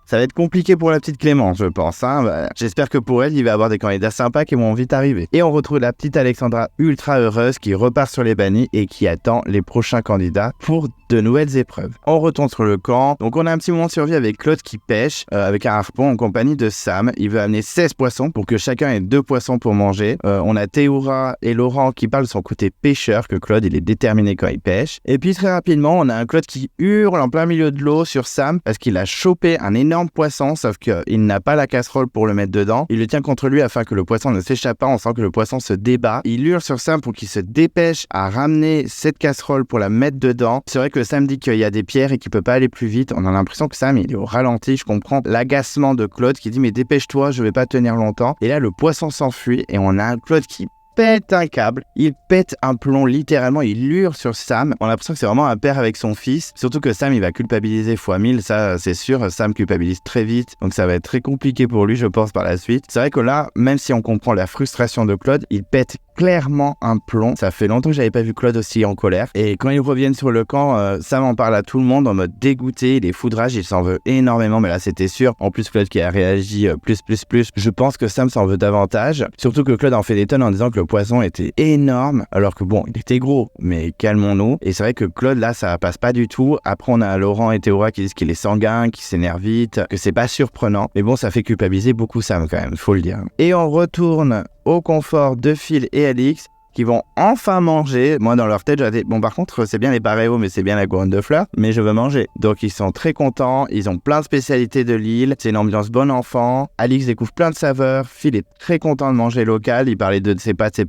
ça va être compliqué pour la petite Clémence, je pense. J'espère que pour elle, il va y avoir des candidats sympas qui vont vite arriver. Et on retrouve la petite Alexandra ultra heureuse qui repart sur les bannis et qui attend les prochains candidats pour de nouvelles épreuves. On retourne sur le camp. Donc on a un petit moment de survie avec Claude qui pêche avec un harpon en compagnie de Sam. Il veut amener 16 poissons pour que chacun ait 2 poissons pour manger. On a Théoura et Laurent qui parlent de son côté pêcheur, que Claude il est déterminé quand il pêche. Et puis très rapidement, on a un Claude qui hurle en plein milieu de l'eau sur Sam parce qu'il a chopé un énorme poisson, sauf qu'il n'a pas la casserole pour le mettre dedans. Il le tient contre lui afin que le poisson ne s'échappe pas. On sent que le poisson se débat. Il hurle sur Sam pour qu'il se dépêche à ramener cette casserole pour la mettre dedans. C'est vrai que Sam dit qu'il y a des pierres et qu'il peut pas aller plus vite. On a l'impression que Sam il est au ralenti. Je comprends l'agacement de Claude qui dit mais dépêche-toi, je vais pas tenir longtemps. Et là le poisson s'enfuit et on a un Claude qui pète un câble, il pète un plomb littéralement, il hurle sur Sam. On a l'impression que c'est vraiment un père avec son fils, surtout que Sam il va culpabiliser fois 1000, ça c'est sûr, Sam culpabilise très vite, donc ça va être très compliqué pour lui je pense par la suite. C'est vrai que là, même si on comprend la frustration de Claude, il pète clairement un plomb. Ça fait longtemps que j'avais pas vu Claude aussi en colère. Et quand ils reviennent sur le camp, Sam en parle à tout le monde en mode dégoûté, il est foudrage, il s'en veut énormément, mais là c'était sûr. En plus Claude qui a réagi plus. Je pense que Sam s'en veut davantage. Surtout que Claude en fait des tonnes en disant que le poisson était énorme, alors que bon, il était gros, mais calmons-nous. Et c'est vrai que Claude là, ça passe pas du tout. Après on a Laurent et Théoura qui disent qu'il est sanguin, qu'il s'énerve vite, que c'est pas surprenant. Mais bon, ça fait culpabiliser beaucoup Sam quand même, faut le dire. Et on retourne au confort de Phil et Alix qui vont enfin manger. Moi, dans leur tête, j'avais dit, bon, par contre, c'est bien les paréos, mais c'est bien la couronne de fleurs, mais je veux manger. Donc, ils sont très contents. Ils ont plein de spécialités de l'île. C'est une ambiance bon enfant. Alix découvre plein de saveurs. Phil est très content de manger local. Il parlait de ses pâtes,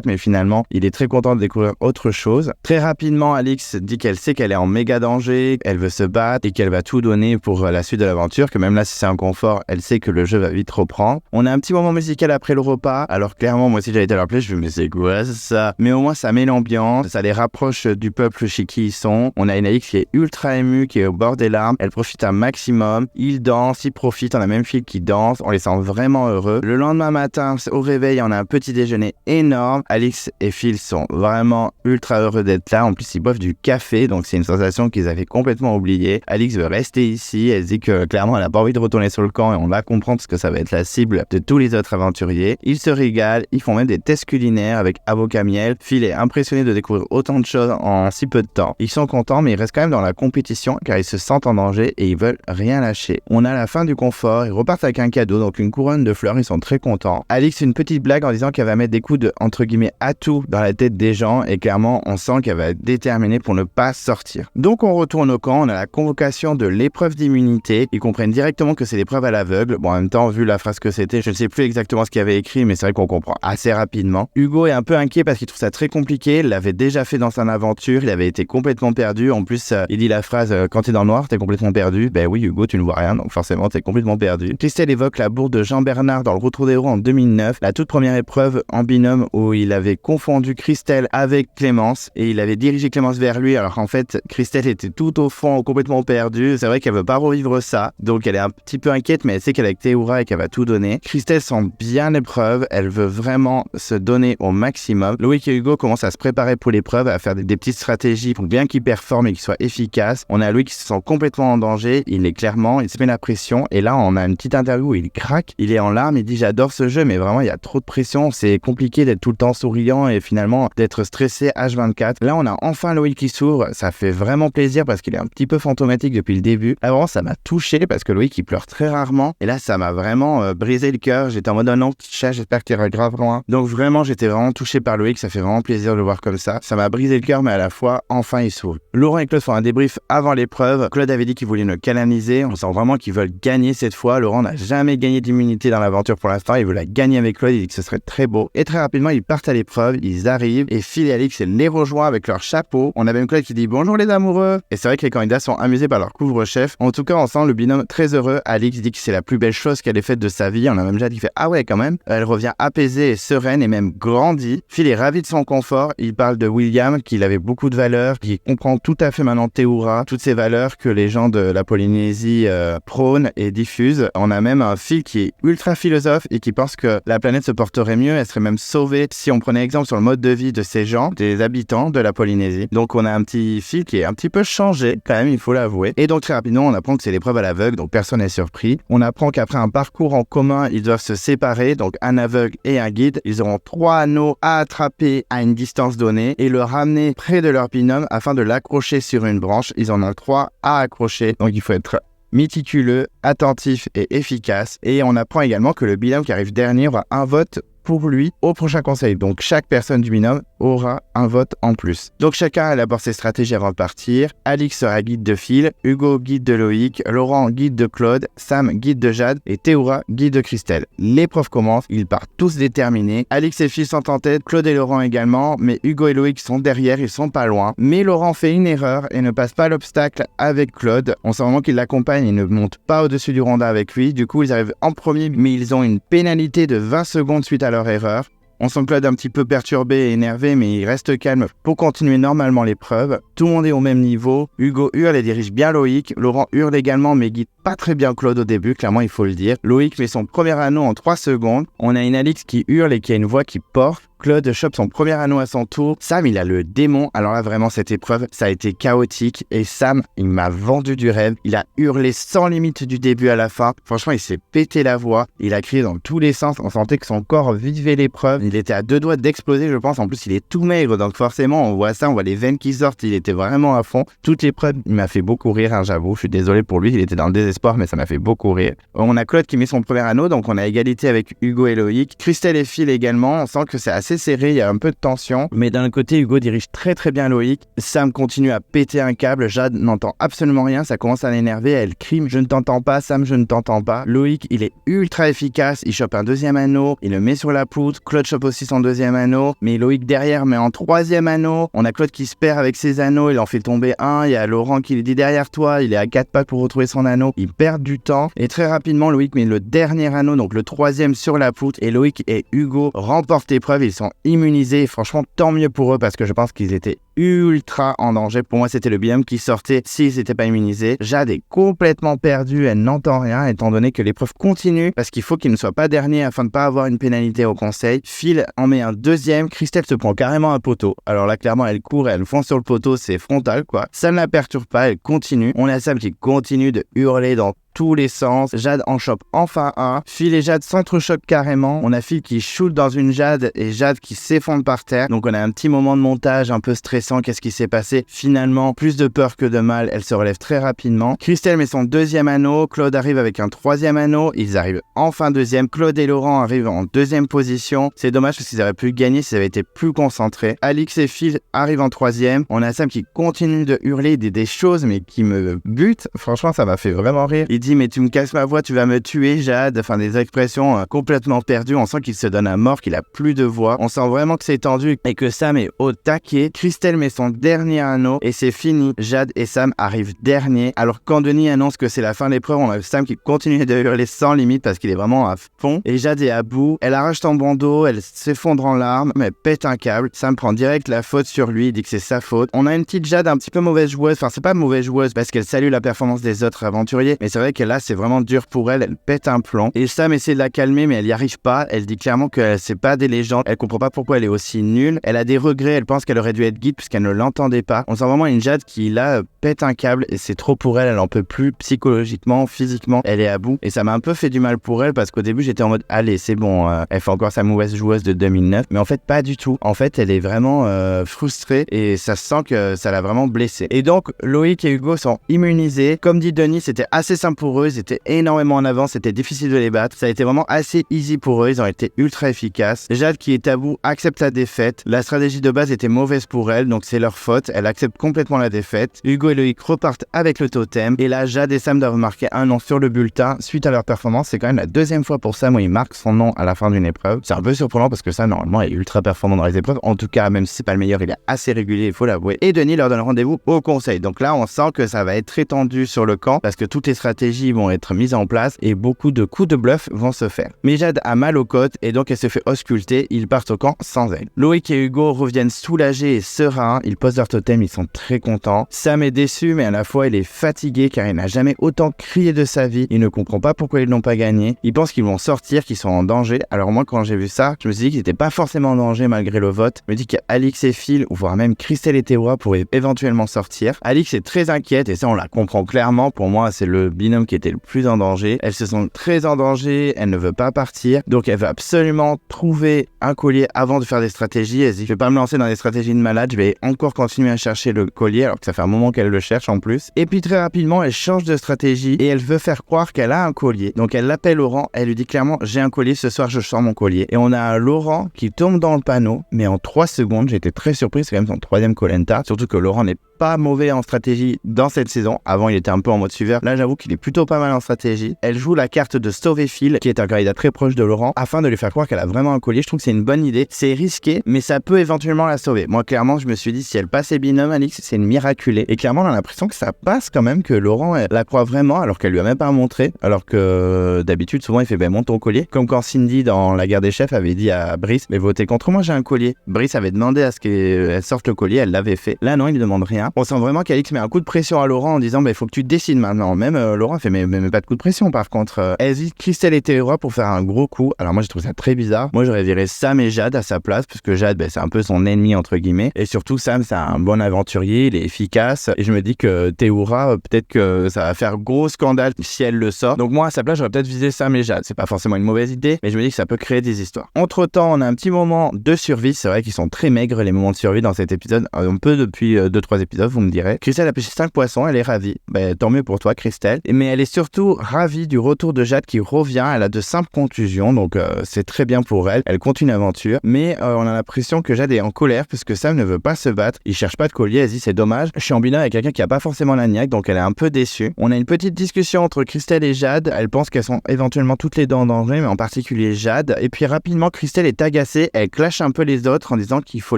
mais finalement, il est très content de découvrir autre chose. Très rapidement, Alix dit qu'elle sait qu'elle est en méga danger. Elle veut se battre et qu'elle va tout donner pour la suite de l'aventure, que même là, si c'est un confort, elle sait que le jeu va vite reprendre. On a un petit moment musical après le repas. Alors, clairement, moi, si j'avais été à leur place, je me disais, mais c'est quoi ça? Mais au moins ça met l'ambiance, ça les rapproche du peuple chez qui ils sont. On a une Alix qui est ultra émue, qui est au bord des larmes, elle profite un maximum, ils dansent, ils profitent, on a même Phil qui danse, on les sent vraiment heureux. Le lendemain matin, au réveil, on a un petit déjeuner énorme, Alix et Phil sont vraiment ultra heureux d'être là, en plus ils boivent du café, donc c'est une sensation qu'ils avaient complètement oubliée. Alix veut rester ici, elle dit que clairement elle a pas envie de retourner sur le camp et on va comprendre parce que ça va être la cible de tous les autres aventuriers. Ils se régalent, ils font même des tests culinaires avec avocat miel. Phil est impressionné de découvrir autant de choses en si peu de temps. Ils sont contents, mais ils restent quand même dans la compétition car ils se sentent en danger et ils veulent rien lâcher. On a la fin du confort, ils repartent avec un cadeau, donc une couronne de fleurs, ils sont très contents. Alix fait une petite blague en disant qu'elle va mettre des coups de, entre guillemets, atout dans la tête des gens et clairement, on sent qu'elle va être déterminée pour ne pas sortir. Donc on retourne au camp, on a la convocation de l'épreuve d'immunité. Ils comprennent directement que c'est l'épreuve à l'aveugle. Bon, en même temps, vu la phrase que c'était, je ne sais plus exactement ce qu'il y avait écrit, mais c'est vrai qu'on comprend assez rapidement. Hugo est un peu inquiet parce qu'il trouve ça très compliqué, il l'avait déjà fait dans son aventure, il avait été complètement perdu, en plus il dit la phrase quand t'es dans le noir t'es complètement perdu, ben oui Hugo tu ne vois rien donc forcément t'es complètement perdu. Christelle évoque la bourde de Jean Bernard dans le Retour des héros en 2009, la toute première épreuve en binôme où il avait confondu Christelle avec Clémence et il avait dirigé Clémence vers lui alors qu'en fait Christelle était tout au fond complètement perdue, c'est vrai qu'elle veut pas revivre ça, donc elle est un petit peu inquiète mais elle sait qu'elle est avec Théoura et qu'elle va tout donner. Christelle sent bien l'épreuve, elle veut vraiment se donner au maximum. Loïc et Hugo commence à se préparer pour l'épreuve, à faire des petites stratégies pour bien qu'il performe et qu'il soit efficace. On a Louis qui se sent complètement en danger, il se met la pression et là on a une petite interview où il craque, il est en larmes, il dit j'adore ce jeu mais vraiment il y a trop de pression, c'est compliqué d'être tout le temps souriant et finalement d'être stressé H24. Là on a enfin Loïc qui s'ouvre, ça fait vraiment plaisir parce qu'il est un petit peu fantomatique depuis le début. Là vraiment ça m'a touché parce que Loïc il pleure très rarement et là ça m'a vraiment brisé le cœur, j'étais en mode oh non petit chat j'espère que tu iras grave loin. Donc vraiment j'étais vraiment touché par Loïc, ça fait vraiment plaisir de le voir comme ça. Ça m'a brisé le cœur, mais à la fois, enfin, il s'ouvre. Laurent et Claude font un débrief avant l'épreuve. Claude avait dit qu'il voulait le canaliser. On sent vraiment qu'ils veulent gagner cette fois. Laurent n'a jamais gagné d'immunité dans l'aventure pour l'instant. Il veut la gagner avec Claude. Il dit que ce serait très beau. Et très rapidement, ils partent à l'épreuve. Ils arrivent. Et Phil et Alix les rejoignent avec leur chapeau. On a même Claude qui dit bonjour les amoureux. Et c'est vrai que les candidats sont amusés par leur couvre-chef. En tout cas, on sent le binôme très heureux. Alix dit que c'est la plus belle chose qu'elle ait faite de sa vie. On a même déjà dit ah ouais, quand même. Elle revient apaisée et sereine et même grandie. Phil Phil est ravi de son confort. Il parle de William, qu'il avait beaucoup de valeurs, qui comprend tout à fait maintenant Théoura, toutes ces valeurs que les gens de la Polynésie prônent et diffusent. On a même un Phil qui est ultra philosophe et qui pense que la planète se porterait mieux, elle serait même sauvée si on prenait exemple sur le mode de vie de ces gens, des habitants de la Polynésie. Donc on a un petit Phil qui est un petit peu changé, quand même, il faut l'avouer. Et donc très rapidement, on apprend que c'est l'épreuve à l'aveugle, donc personne n'est surpris. On apprend qu'après un parcours en commun, ils doivent se séparer, donc un aveugle et un guide. Ils auront 3 anneaux à attraper à une distance donnée et le ramener près de leur binôme afin de l'accrocher sur une branche. Ils en ont 3 à accrocher, donc il faut être méticuleux, attentif et efficace. Et on apprend également que le binôme qui arrive dernier aura un vote pour lui au prochain conseil. Donc chaque personne du binôme aura un vote en plus. Donc chacun élabore ses stratégies avant de partir. Alix sera guide de Phil, Hugo guide de Loïc, Laurent guide de Claude, Sam guide de Jade et Théoura guide de Christelle. L'épreuve commence, ils partent tous déterminés. Alix et Phil sont en tête, Claude et Laurent également, mais Hugo et Loïc sont derrière, ils sont pas loin. Mais Laurent fait une erreur et ne passe pas l'obstacle avec Claude. On sent vraiment qu'il l'accompagne et ne monte pas au-dessus du rondin avec lui. Du coup, ils arrivent en premier, mais ils ont une pénalité de 20 secondes suite à leur erreur. On sent Claude un petit peu perturbé et énervé, mais il reste calme pour continuer normalement l'épreuve. Tout le monde est au même niveau. Hugo hurle et dirige bien Loïc. Laurent hurle également, mais guide pas très bien Claude au début, clairement il faut le dire. Loïc met son premier anneau en 3 secondes. On a une Alix qui hurle et qui a une voix qui porte. Claude chope son premier anneau à son tour. Sam, il a le démon. Alors là, vraiment, cette épreuve, ça a été chaotique. Et Sam, il m'a vendu du rêve. Il a hurlé sans limite du début à la fin. Franchement, il s'est pété la voix. Il a crié dans tous les sens. On sentait que son corps vivait l'épreuve. Il était à 2 doigts d'exploser, je pense. En plus, il est tout maigre. Donc forcément, on voit ça, on voit les veines qui sortent. Il était vraiment à fond. Toute l'épreuve, il m'a fait beaucoup rire, hein, j'avoue. Je suis désolé pour lui. Il était dans le désespoir, mais ça m'a fait beaucoup rire. On a Claude qui met son premier anneau. Donc on a égalité avec Hugo et Loïc. Christelle et Phil également. On sent que c'est assez serré. Il y a un peu de tension, mais d'un côté Hugo dirige très très bien Loïc. Sam continue à péter un câble, Jade n'entend absolument rien, ça commence à l'énerver, elle crie je ne t'entends pas, Sam je ne t'entends pas. Loïc il est ultra efficace, il chope un deuxième anneau, il le met sur la poutre, Claude chope aussi son deuxième anneau, mais Loïc derrière met en 3e anneau. On a Claude qui se perd avec ses anneaux, il en fait tomber un, il y a Laurent qui lui dit derrière toi, il est à 4 pas pour retrouver son anneau, il perd du temps et très rapidement Loïc met le dernier anneau, donc le 3e sur la poutre et Loïc et Hugo remportent l'épreuve, ils sont immunisés. Franchement, tant mieux pour eux parce que je pense qu'ils étaient ultra en danger. Pour moi, c'était le binôme qui sortait s'ils n'étaient pas immunisés. Jade est complètement perdue, elle n'entend rien étant donné que l'épreuve continue parce qu'il faut qu'il ne soit pas dernier afin de ne pas avoir une pénalité au conseil. Phil en met un 2e, Christelle se prend carrément un poteau. Alors là, clairement, elle court et elle fonce sur le poteau, c'est frontal quoi. Ça ne la perturbe pas, elle continue. On a Sam qui continue de hurler dans tous les sens. Jade en chope enfin un. Phil et Jade s'entrechoquent carrément. On a Phil qui shoot dans une Jade et Jade qui s'effondre par terre. Donc on a un petit moment de montage un peu stressant. Qu'est-ce qui s'est passé? Finalement, plus de peur que de mal. Elle se relève très rapidement. Christelle met son 2e anneau. Claude arrive avec un 3e anneau. Ils arrivent enfin 2e. Claude et Laurent arrivent en 2e position. C'est dommage parce qu'ils auraient pu gagner s'ils avaient été plus concentrés. Alix et Phil arrivent en 3e. On a Sam qui continue de hurler des choses mais qui me butent. Franchement, ça m'a fait vraiment rire. Il dit mais tu me casses ma voix, tu vas me tuer Jade, enfin des expressions complètement perdues. On sent qu'il se donne à mort, qu'il a plus de voix, on sent vraiment que c'est tendu et que Sam est au taquet. Christelle met son dernier anneau et c'est fini. Jade et Sam arrivent derniers. Alors quand Denis annonce que c'est la fin de l'épreuve, on a Sam qui continue de hurler sans limite parce qu'il est vraiment à fond et Jade est à bout. Elle arrache son bandeau, elle s'effondre en larmes, mais elle pète un câble. Sam prend direct la faute sur lui, il dit que c'est sa faute. On a une petite Jade un petit peu mauvaise joueuse, enfin c'est pas mauvaise joueuse parce qu'elle salue la performance des autres aventuriers, mais c'est vrai que là c'est vraiment dur pour elle, elle pète un plomb. Et Sam essaie de la calmer mais elle y arrive pas. Elle dit clairement que c'est pas des légendes, elle comprend pas pourquoi elle est aussi nulle. Elle a des regrets, elle pense qu'elle aurait dû être guide puisqu'elle ne l'entendait pas. On sent vraiment une Jade qui là pète un câble et c'est trop pour elle, elle en peut plus psychologiquement, physiquement, elle est à bout. Et ça m'a un peu fait du mal pour elle parce qu'au début j'étais en mode allez c'est bon, elle fait encore sa mauvaise joueuse de 2009. Mais en fait pas du tout. En fait elle est vraiment frustrée et ça se sent que ça l'a vraiment blessée. Et donc Loïc et Hugo sont immunisés. Comme dit Denis, c'était assez simple pour eux, ils étaient énormément en avance, c'était difficile de les battre. Ça a été vraiment assez easy pour eux, ils ont été ultra efficaces. Jade qui est à bout accepte sa défaite. La stratégie de base était mauvaise pour elle, donc c'est leur faute. Elle accepte complètement la défaite. Hugo et Loïc repartent avec le totem. Et là, Jade et Sam doivent marquer un nom sur le bulletin suite à leur performance. C'est quand même la deuxième fois pour Sam où il marque son nom à la fin d'une épreuve. C'est un peu surprenant parce que Sam, normalement, est ultra performant dans les épreuves. En tout cas, même si c'est pas le meilleur, il est assez régulier, il faut l'avouer. Et Denis leur donne rendez-vous au conseil. Donc là, on sent que ça va être très tendu sur le camp parce que toutes les stratégies vont être mises en place et beaucoup de coups de bluff vont se faire. Mais Jade a mal aux côtes et donc elle se fait ausculter. Ils partent au camp sans elle. Loïc et Hugo reviennent soulagés et sereins. Ils posent leur totem, ils sont très contents. Sam est déçu, mais à la fois il est fatigué car il n'a jamais autant crié de sa vie. Il ne comprend pas pourquoi ils n'ont pas gagné. Il pense qu'ils vont sortir, qu'ils sont en danger. Alors moi, quand j'ai vu ça, je me suis dit qu'ils n'étaient pas forcément en danger malgré le vote. Je me dis qu'Alix et Phil, ou voire même Christelle et Théora pourraient éventuellement sortir. Alix est très inquiète et ça on la comprend clairement. Pour moi, c'est le binôme qui était le plus en danger. Elle se sent très en danger, elle ne veut pas partir. Donc elle veut absolument trouver un collier avant de faire des stratégies. Elle se dit, je vais pas me lancer dans des stratégies de malade, je vais encore continuer à chercher le collier alors que ça fait un moment qu'elle le cherche en plus. Et puis très rapidement, elle change de stratégie et elle veut faire croire qu'elle a un collier. Donc elle l'appelle Laurent, elle lui dit clairement, j'ai un collier, ce soir je sors mon collier. Et on a Laurent qui tombe dans le panneau, mais en 3 secondes, j'étais très surpris, c'est quand même son 3e Koh Lanta. Surtout que Laurent n'est pas mauvais en stratégie dans cette saison. Avant, il était un peu en mode suiveur. Là, j'avoue qu'il est plutôt pas mal en stratégie. Elle joue la carte de sauver Phil, qui est un candidat très proche de Laurent, afin de lui faire croire qu'elle a vraiment un collier. Je trouve que c'est une bonne idée. C'est risqué, mais ça peut éventuellement la sauver. Moi, clairement, je me suis dit, si elle passe les binômes, Alix, c'est une miraculée. Et clairement, on a l'impression que ça passe quand même, que Laurent la croit vraiment, alors qu'elle lui a même pas montré. Alors que d'habitude, souvent, il fait, monte ton collier. Comme quand Cindy, dans La Guerre des Chefs, avait dit à Brice, mais votez contre moi, j'ai un collier. Brice avait demandé à ce qu'elle sorte le collier, elle l'avait fait. Là, non, il ne demande rien. On sent vraiment qu'Alix met un coup de pression à Laurent en disant, il faut que tu décides maintenant. Même Laurent fait, mais pas de coup de pression, par contre. Elle hésite Christelle et Théora pour faire un gros coup. Alors moi, je trouve ça très bizarre. Moi, j'aurais viré Sam et Jade à sa place, parce que Jade, c'est un peu son ennemi, entre guillemets. Et surtout, Sam, c'est un bon aventurier, il est efficace. Et je me dis que Théora, peut-être que ça va faire gros scandale si elle le sort. Donc moi, à sa place, j'aurais peut-être visé Sam et Jade. C'est pas forcément une mauvaise idée, mais je me dis que ça peut créer des histoires. Entre-temps, on a un petit moment de survie. C'est vrai qu'ils sont très maigres, les moments de survie dans cet épisode. Un peu depuis 2-3 épisodes, vous me direz. Christelle a pêché 5 poissons, elle est ravie. Tant mieux pour toi, Christelle. Mais elle est surtout ravie du retour de Jade qui revient. Elle a de simples contusions, donc c'est très bien pour elle. Elle continue l'aventure. Mais on a l'impression que Jade est en colère puisque Sam ne veut pas se battre. Il cherche pas de collier, elle dit c'est dommage. Je suis en binôme avec quelqu'un qui a pas forcément la niaque, donc elle est un peu déçue. On a une petite discussion entre Christelle et Jade. Elle pense qu'elles sont éventuellement toutes les deux en danger, mais en particulier Jade. Et puis rapidement, Christelle est agacée. Elle clash un peu les autres en disant qu'il faut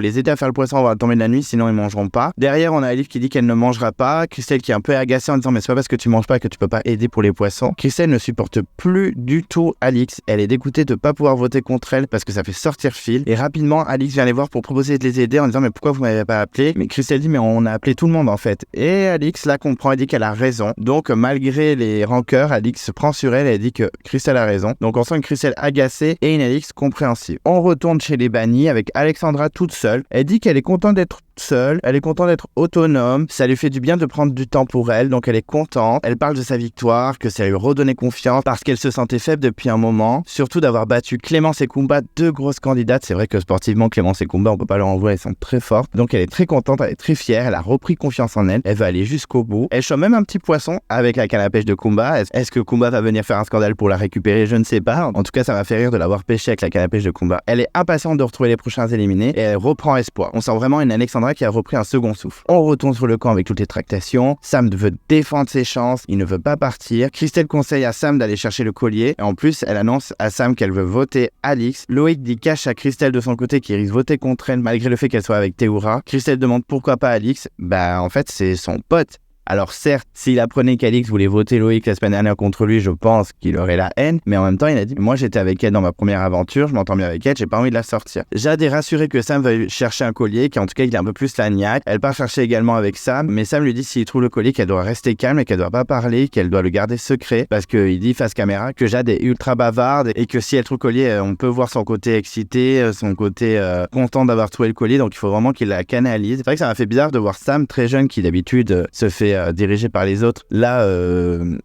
les aider à faire le poisson avant la tombée de la nuit, sinon ils mangeront pas. Derrière, on a Alix qui dit qu'elle ne mangera pas. Christelle qui est un peu agacée en disant mais c'est pas parce que tu manges pas que tu peux pas aider pour les poissons. Christelle ne supporte plus du tout Alix. Elle est dégoûtée de pas pouvoir voter contre elle parce que ça fait sortir Phil. Et rapidement, Alix vient les voir pour proposer de les aider en disant mais pourquoi vous m'avez pas appelé? Mais Christelle dit mais on a appelé tout le monde en fait. Et Alix la comprend et dit qu'elle a raison. Donc malgré les rancœurs, Alix se prend sur elle et dit que Christelle a raison. Donc on sent une Christelle agacée et une Alix compréhensive. On retourne chez les bannis avec Alexandra toute seule. Elle dit qu'elle est contente d'être seule, elle est contente d'être autonome, ça lui fait du bien de prendre du temps pour elle, donc elle est contente. Elle parle de sa victoire, que ça lui redonnait confiance parce qu'elle se sentait faible depuis un moment, surtout d'avoir battu Clémence et Kumba, 2 grosses candidates. C'est vrai que sportivement, Clémence et Kumba, on peut pas leur en vouloir, elles sont très fortes. Donc elle est très contente, elle est très fière, elle a repris confiance en elle, elle veut aller jusqu'au bout. Elle chope même un petit poisson avec la canne à pêche de Kumba. Est-ce que Kumba va venir faire un scandale pour la récupérer? Je ne sais pas. En tout cas, ça m'a fait rire de l'avoir pêché avec la canne à pêche de Kumba. Elle est impatiente de retrouver les prochains éliminés et elle reprend espoir. On sent vraiment une Alexandra qui a repris un second souffle. On retourne sur le camp avec toutes les tractations. Sam veut défendre ses chances, il ne veut pas partir. Christelle conseille à Sam d'aller chercher le collier et en plus elle annonce à Sam qu'elle veut voter Alix. Loïc dit cache à Christelle de son côté qu'il risque de voter contre elle malgré le fait qu'elle soit avec Théora. Christelle demande pourquoi pas Alix. En fait c'est son pote. Alors certes, s'il apprenait qu'Alix voulait voter Loïc la semaine dernière contre lui, je pense qu'il aurait la haine, mais en même temps il a dit moi j'étais avec elle dans ma première aventure, je m'entends bien avec elle, j'ai pas envie de la sortir. Jade est rassurée que Sam va chercher un collier, qu'en tout cas il a un peu plus la niaque. Elle part chercher également avec Sam, mais Sam lui dit s'il trouve le collier qu'elle doit rester calme et qu'elle doit pas parler, qu'elle doit le garder secret, parce qu'il dit face caméra que Jade est ultra bavarde et que si elle trouve le collier, on peut voir son côté excité, son côté content d'avoir trouvé le collier, donc il faut vraiment qu'il la canalise. C'est vrai que ça m'a fait bizarre de voir Sam très jeune qui d'habitude se fait dirigé par les autres, là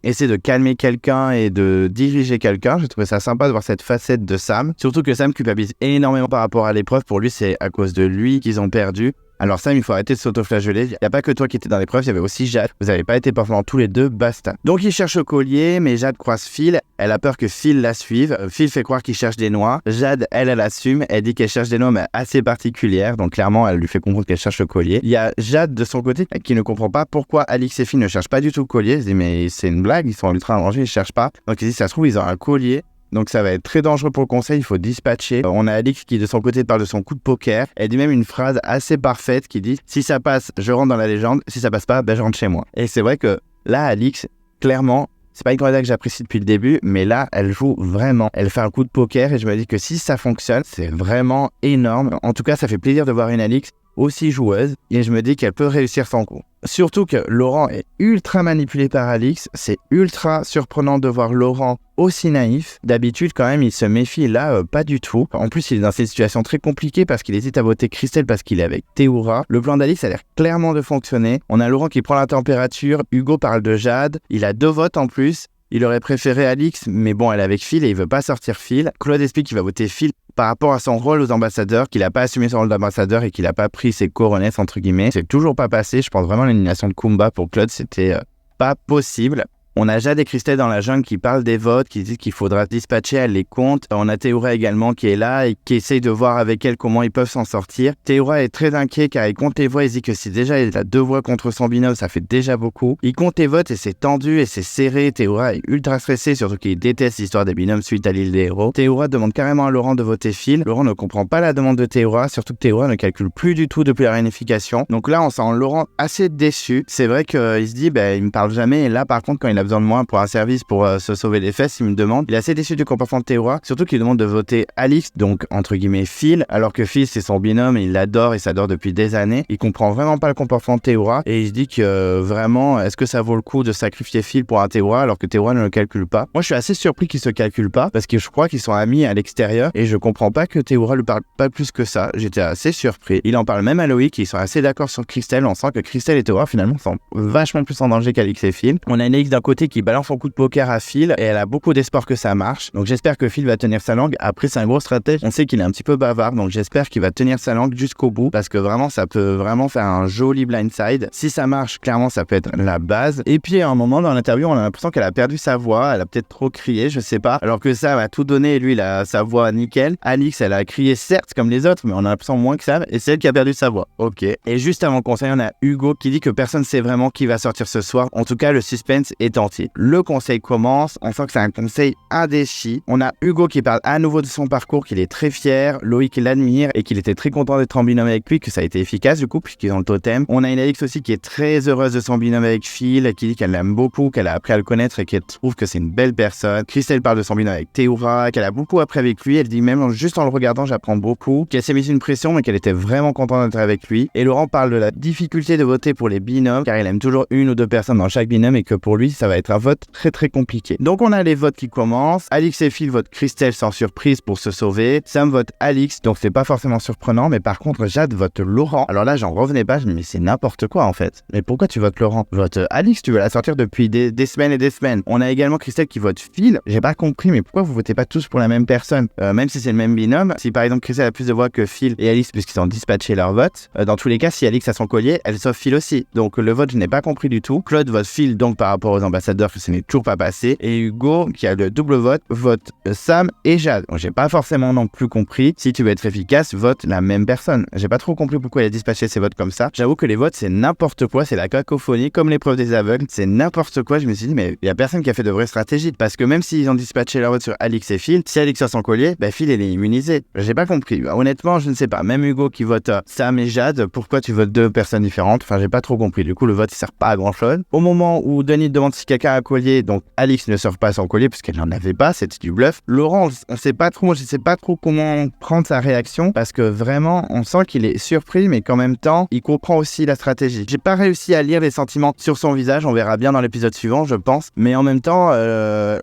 essaie de calmer quelqu'un et de diriger quelqu'un. J'ai trouvé ça sympa de voir cette facette de Sam, surtout que Sam culpabilise énormément par rapport à l'épreuve. Pour lui c'est à cause de lui qu'ils ont perdu. Alors Sam, il faut arrêter de s'auto-flageller. Il n'y a pas que toi qui étais dans l'épreuve, il y avait aussi Jade. Vous n'avez pas été performants tous les deux, basta. Donc il cherche au collier, mais Jade croise Phil. Elle a peur que Phil la suive. Phil fait croire qu'il cherche des noix. Jade, elle assume. Elle dit qu'elle cherche des noix, mais assez particulières. Donc clairement, elle lui fait comprendre qu'elle cherche le collier. Il y a Jade de son côté qui ne comprend pas pourquoi Alix et Phil ne cherchent pas du tout le collier. Elle se dit mais c'est une blague, ils sont en ultra en danger, ils cherchent pas. Donc il dit ça se trouve ils ont un collier. Donc ça va être très dangereux pour le conseil, il faut dispatcher. On a Alix qui de son côté parle de son coup de poker. Elle dit même une phrase assez parfaite qui dit « Si ça passe, je rentre dans la légende. Si ça passe pas, je rentre chez moi. » Et c'est vrai que là, Alix, clairement, c'est pas une candidate que j'apprécie depuis le début, mais là, elle joue vraiment. Elle fait un coup de poker et je me dis que si ça fonctionne, c'est vraiment énorme. En tout cas, ça fait plaisir de voir une Alix aussi joueuse et je me dis qu'elle peut réussir son coup. Surtout que Laurent est ultra manipulé par Alix, c'est ultra surprenant de voir Laurent aussi naïf. D'habitude quand même il se méfie, là pas du tout. En plus il est dans cette situation très compliquée parce qu'il hésite à voter Christelle parce qu'il est avec Théoura. Le plan d'Alix a l'air clairement de fonctionner. On a Laurent qui prend la température, Hugo parle de Jade, il a 2 votes en plus. Il aurait préféré Alix, mais bon, elle est avec Phil et il veut pas sortir Phil. Claude explique qu'il va voter Phil par rapport à son rôle aux ambassadeurs, qu'il a pas assumé son rôle d'ambassadeur et qu'il a pas pris ses coronesses, entre guillemets. C'est toujours pas passé. Je pense vraiment à l'élimination de Kumba pour Claude, c'était pas possible. On a Jade et Christelle dans la jungle qui parlent des votes, qui disent qu'il faudra dispatcher, elle les compte. On a Théoura également qui est là et qui essaye de voir avec elle comment ils peuvent s'en sortir. Théoura est très inquiet car il compte les voix, il dit que si déjà il a 2 voix contre son binôme, ça fait déjà beaucoup. Il compte les votes et c'est tendu et c'est serré. Théoura est ultra stressé, surtout qu'il déteste l'histoire des binômes suite à l'île des héros. Théoura demande carrément à Laurent de voter Phil. Laurent ne comprend pas la demande de Théoura, surtout que Théoura ne calcule plus du tout depuis la réunification. Donc là, on sent Laurent assez déçu. C'est vrai qu'il se dit, il me parle jamais et là par contre, quand il a besoin de moi pour un service pour se sauver les fesses, il me demande. Il est assez déçu du comportement de Théoura, surtout qu'il demande de voter Alix, donc entre guillemets Phil, alors que Phil c'est son binôme et il l'adore et s'adore depuis des années. Il comprend vraiment pas le comportement de Théoura et il se dit que vraiment, est-ce que ça vaut le coup de sacrifier Phil pour un Théoura alors que Théoura ne le calcule pas. Moi je suis assez surpris qu'il se calcule pas parce que je crois qu'ils sont amis à l'extérieur et je comprends pas que Théoura lui parle pas plus que ça. J'étais assez surpris. Il en parle même à Loïc, ils sont assez d'accord sur Christelle. On sent que Christelle et Théoura finalement sont vachement plus en danger qu'Alix et Phil. On a une Alix d'un côté qui balance son coup de poker à Phil et elle a beaucoup d'espoir que ça marche. Donc j'espère que Phil va tenir sa langue. Après c'est un gros stratège, on sait qu'il est un petit peu bavard, donc j'espère qu'il va tenir sa langue jusqu'au bout parce que vraiment ça peut vraiment faire un joli blindside. Si ça marche, clairement ça peut être la base. Et puis à un moment dans l'interview, on a l'impression qu'elle a perdu sa voix, elle a peut-être trop crié, je sais pas. Alors que Sam a tout donné et lui il a sa voix nickel. Alix elle a crié certes comme les autres, mais on a l'impression moins que Sam et c'est elle qui a perdu sa voix. Ok. Et juste avant le conseil, on a Hugo qui dit que personne sait vraiment qui va sortir ce soir. En tout cas le suspense est entier. Le conseil commence, on sent que c'est un conseil indécis. On a Hugo qui parle à nouveau de son parcours, qu'il est très fier, Loïc l'admire et qu'il était très content d'être en binôme avec lui, que ça a été efficace du coup puisqu'ils ont le totem. On a une Alix aussi qui est très heureuse de son binôme avec Phil, qui dit qu'elle l'aime beaucoup, qu'elle a appris à le connaître et qu'elle trouve que c'est une belle personne. Christelle parle de son binôme avec Théoura, qu'elle a beaucoup appris avec lui, elle dit même juste en le regardant j'apprends beaucoup, qu'elle s'est mise une pression mais qu'elle était vraiment contente d'être avec lui. Et Laurent parle de la difficulté de voter pour les binômes car il aime toujours 1 ou 2 personnes dans chaque binôme et que pour lui ça va être un vote très compliqué. Donc on a les votes qui commencent. Alix et Phil votent Christelle sans surprise pour se sauver. Sam vote Alix, donc c'est pas forcément surprenant, mais par contre Jade vote Laurent. Alors là j'en revenais pas, je me dis mais c'est n'importe quoi en fait. Mais pourquoi tu votes Laurent? Je vote Alix, tu veux la sortir depuis des semaines et des semaines. On a également Christelle qui vote Phil. J'ai pas compris, mais pourquoi vous votez pas tous pour la même personne? Même si c'est le même binôme, si par exemple Christelle a plus de voix que Phil et Alix puisqu'ils ont dispatché leur vote, dans tous les cas si Alix a son collier, elle sauve Phil aussi. Donc le vote je n'ai pas compris du tout. Claude vote Phil donc par rapport aux ambassadeurs que ce n'est toujours pas passé. Et Hugo, qui a le double vote Sam et Jade. Donc j'ai pas forcément non plus compris. Si tu veux être efficace, vote la même personne. J'ai pas trop compris pourquoi il a dispatché ses votes comme ça. J'avoue que les votes c'est n'importe quoi, c'est la cacophonie, comme l'épreuve des aveugles, c'est n'importe quoi. Je me suis dit mais il y a personne qui a fait de vraies stratégies parce que même s'ils ont dispatché leur vote sur Alix et Phil, si Alix a son collier, Phil il est immunisé. J'ai pas compris. Honnêtement, je ne sais pas. Même Hugo qui vote Sam et Jade, pourquoi tu votes 2 personnes différentes? Enfin, j'ai pas trop compris. Du coup, le vote il sert pas à grand chose. Au moment où Denis demande si quelqu'un a un collier, donc Alix ne sort pas son collier puisqu'elle n'en avait pas, c'était du bluff. Laurent, on sait pas trop, je sais pas trop comment prendre sa réaction parce que vraiment, on sent qu'il est surpris, mais qu'en même temps, il comprend aussi la stratégie. J'ai pas réussi à lire les sentiments sur son visage, on verra bien dans l'épisode suivant, je pense. Mais en même temps,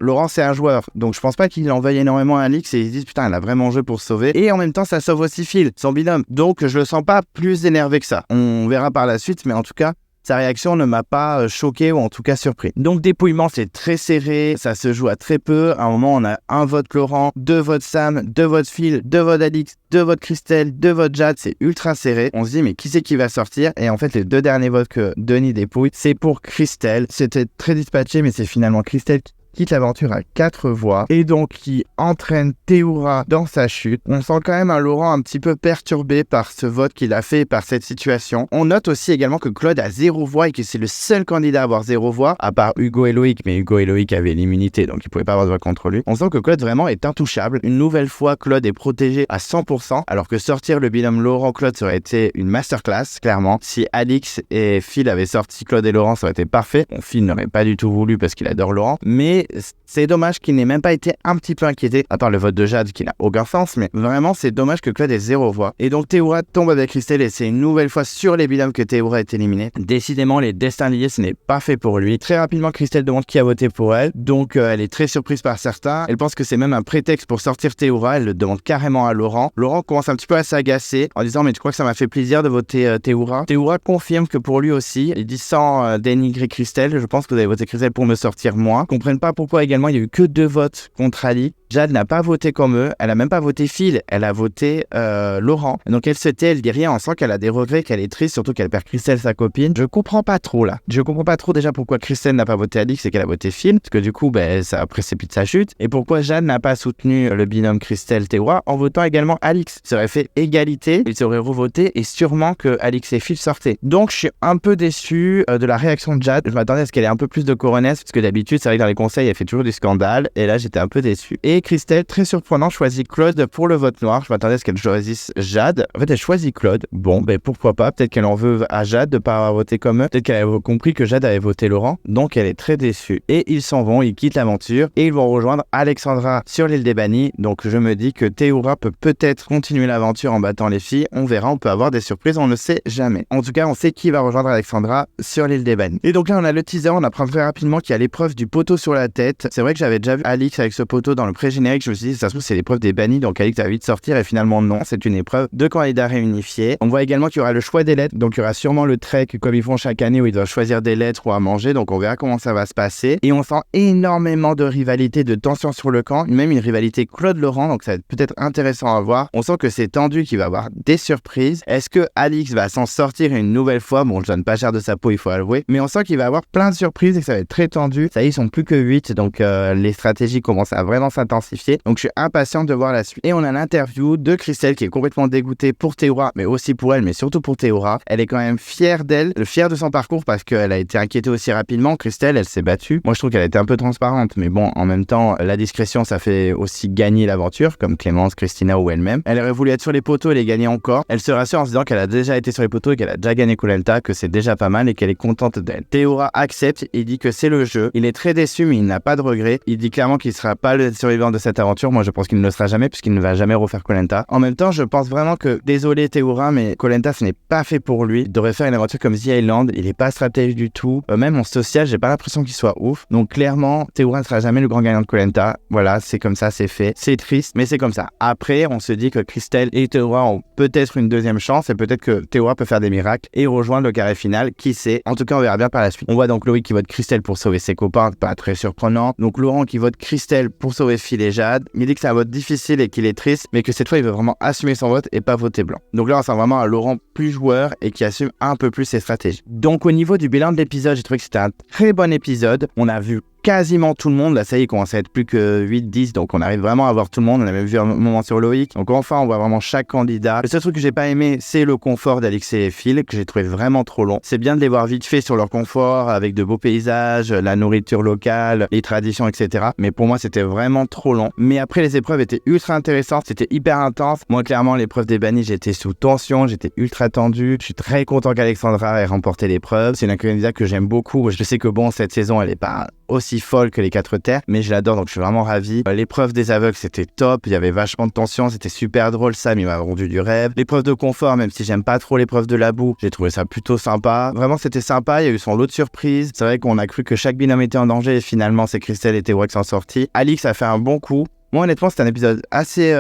Laurent, c'est un joueur, donc je pense pas qu'il en veuille énormément à Alix et il se dit putain, elle a vraiment joué pour se sauver. Et en même temps, ça sauve aussi Phil, son binôme. Donc je le sens pas plus énervé que ça. On verra par la suite, mais en tout cas, sa réaction ne m'a pas choqué ou en tout cas surpris. Donc dépouillement, c'est très serré, ça se joue à très peu. À un moment, on a un vote Laurent, 2 votes Sam, 2 votes Phil, 2 votes Alix, 2 votes Christelle, 2 votes Jade, c'est ultra serré. On se dit mais qui c'est qui va sortir? Et en fait les 2 derniers votes que Denis dépouille, c'est pour Christelle. C'était très dispatché mais c'est finalement Christelle qui quitte l'aventure à 4 voix et donc qui entraîne Théoura dans sa chute. On sent quand même un Laurent un petit peu perturbé par ce vote qu'il a fait, par cette situation. On note aussi également que Claude a 0 voix et que c'est le seul candidat à avoir 0 voix, à part Hugo et Loïc, mais Hugo et Loïc avaient l'immunité donc il pouvait pas avoir de voix contre lui. On sent que Claude vraiment est intouchable. Une nouvelle fois, Claude est protégé à 100%, alors que sortir le binôme Laurent-Claude ça aurait été une masterclass, clairement. Si Alix et Phil avaient sorti Claude et Laurent, ça aurait été parfait. Bon, Phil n'aurait pas du tout voulu parce qu'il adore Laurent, mais c'est dommage qu'il n'ait même pas été un petit peu inquiété, à part le vote de Jade qui n'a aucun sens, mais vraiment c'est dommage que Claude ait 0 voix. Et donc Théoura tombe avec Christelle et c'est une nouvelle fois sur les binômes que Théoura est éliminée. Décidément les destins liés, ce n'est pas fait pour lui. Très rapidement Christelle demande qui a voté pour elle, donc elle est très surprise par certains. Elle pense que c'est même un prétexte pour sortir Théoura, elle le demande carrément à Laurent. Laurent commence un petit peu à s'agacer en disant mais tu crois que ça m'a fait plaisir de voter Théoura? Théoura confirme que pour lui aussi, il dit sans dénigrer Christelle, je pense que vous avez voté Christelle pour me sortir moi. Ils comprennent pas pourquoi également il y a eu que 2 votes contre Ali. Jade n'a pas voté comme eux, elle a même pas voté Phil, elle a voté Laurent. Donc elle se tait, elle dit rien, on sent qu'elle a des regrets, qu'elle est triste, surtout qu'elle perd Christelle, sa copine. Je comprends pas trop là. Je comprends pas trop déjà pourquoi Christelle n'a pas voté Alix et qu'elle a voté Phil, parce que du coup ça précipite sa chute. Et pourquoi Jade n'a pas soutenu le binôme Christelle-Théoura en votant également Alix. Ça aurait fait égalité, ils auraient revoté et sûrement que Alix et Phil sortaient. Donc je suis un peu déçu de la réaction de Jade. Je m'attendais à ce qu'elle ait un peu plus de coronesse, parce que d'habitude c'est vrai que dans les conseils elle fait toujours du scandale, et là j'étais un peu déçu. Et Christelle, très surprenant, choisit Claude pour le vote noir. Je m'attendais à ce qu'elle choisisse Jade. En fait, elle choisit Claude. Bon, pourquoi pas. Peut-être qu'elle en veut à Jade de pas avoir voté comme eux. Peut-être qu'elle avait compris que Jade avait voté Laurent. Donc, elle est très déçue. Et ils s'en vont, ils quittent l'aventure et ils vont rejoindre Alexandra sur l'île des Bannis. Donc, je me dis que Théoura peut peut-être continuer l'aventure en battant les filles. On verra, on peut avoir des surprises, on ne sait jamais. En tout cas, on sait qui va rejoindre Alexandra sur l'île des Bannis. Et donc là, on a le teaser. On apprend très rapidement qu'il y a l'épreuve du poteau sur la tête. C'est vrai que j'avais déjà vu Alix avec ce poteau dans le pré-générique. Je me suis dit, ça se trouve, c'est l'épreuve des bannis, donc Alix va vite sortir, et finalement non, c'est une épreuve de candidats réunifiés. On voit également qu'il y aura le choix des lettres, donc il y aura sûrement le trek comme ils font chaque année où ils doivent choisir des lettres ou à manger, donc on verra comment ça va se passer. Et on sent énormément de rivalité, de tension sur le camp, même une rivalité Claude-Laurent, donc ça va être peut-être intéressant à voir. On sent que c'est tendu, qu'il va y avoir des surprises. Est-ce que Alix va s'en sortir une nouvelle fois? Bon, je donne pas cher de sa peau, il faut avouer, mais on sent qu'il va y avoir plein de surprises et que ça va être très tendu. Ça y est, ils sont plus que 8, donc les stratégies commencent à vraiment s'intensifier, donc je suis impatient de voir la suite. Et on a l'interview de Christelle qui est complètement dégoûtée pour Théoura, mais aussi pour elle, mais surtout pour Théoura. Elle est quand même fière d'elle, fière de son parcours parce qu'elle a été inquiétée aussi rapidement. Christelle, elle s'est battue. Moi, je trouve qu'elle a été un peu transparente, mais bon, en même temps, la discrétion, ça fait aussi gagner l'aventure, comme Clémence, Christina ou elle-même. Elle aurait voulu être sur les poteaux et les gagner encore. Elle se rassure en se disant qu'elle a déjà été sur les poteaux et qu'elle a déjà gagné Koh Lanta, que c'est déjà pas mal et qu'elle est contente d'elle. Théoura accepte, il dit que c'est le jeu. Il est très déçu, mais il n'a pas de regrets. Il dit clairement qu'il sera pas le survivant de cette aventure. Moi, je pense qu'il ne le sera jamais puisqu'il ne va jamais refaire Koh Lanta. En même temps, je pense vraiment que, désolé Théoura, mais Koh Lanta, ce n'est pas fait pour lui. Il devrait faire une aventure comme The Island. Il est pas stratège du tout. Même en social, j'ai pas l'impression qu'il soit ouf. Donc clairement, Théoura ne sera jamais le grand gagnant de Koh Lanta. Voilà, c'est comme ça, c'est fait. C'est triste, mais c'est comme ça. Après, on se dit que Christelle et Théoura ont peut-être une deuxième chance et peut-être que Théoura peut faire des miracles et rejoindre le carré final. Qui sait? En tout cas, on verra bien par la suite. On voit donc Loïc qui vote Christelle pour sauver ses copains, pas très surprenant. Donc Laurent qui vote Christelle pour sauver Phil et Jade. Il dit que c'est un vote difficile et qu'il est triste, mais que cette fois il veut vraiment assumer son vote et pas voter blanc. Donc là on sent vraiment un Laurent plus joueur et qui assume un peu plus ses stratégies. Donc au niveau du bilan de l'épisode, j'ai trouvé que c'était un très bon épisode. On a vu quasiment tout le monde, là ça y est, il commence à être plus que 8-10, donc on arrive vraiment à voir tout le monde. On a même vu un moment sur Loïc, donc enfin on voit vraiment chaque candidat. Le seul truc que j'ai pas aimé, c'est le confort d'Alix et Phil, que j'ai trouvé vraiment trop long. C'est bien de les voir vite fait sur leur confort, avec de beaux paysages, la nourriture locale, les traditions, etc. Mais pour moi c'était vraiment trop long. Mais après les épreuves étaient ultra intéressantes, c'était hyper intense. Moi clairement l'épreuve des bannis, j'étais sous tension, j'étais ultra tendu. Je suis très content qu'Alexandra ait remporté l'épreuve. C'est une candidate que j'aime beaucoup. Je sais que bon, cette saison elle est pas aussi folle que les 4 terres, mais je l'adore, donc je suis vraiment ravi. L'épreuve des aveugles, c'était top, il y avait vachement de tension, c'était super drôle. Sam, il m'a rendu du rêve. L'épreuve de confort, même si j'aime pas trop l'épreuve de la boue, j'ai trouvé ça plutôt sympa. Vraiment, c'était sympa, il y a eu son lot de surprises. C'est vrai qu'on a cru que chaque binôme était en danger, et finalement, c'est Christelle et Théoura qui s'en sortis. Alix a fait un bon coup. Moi honnêtement c'est un épisode assez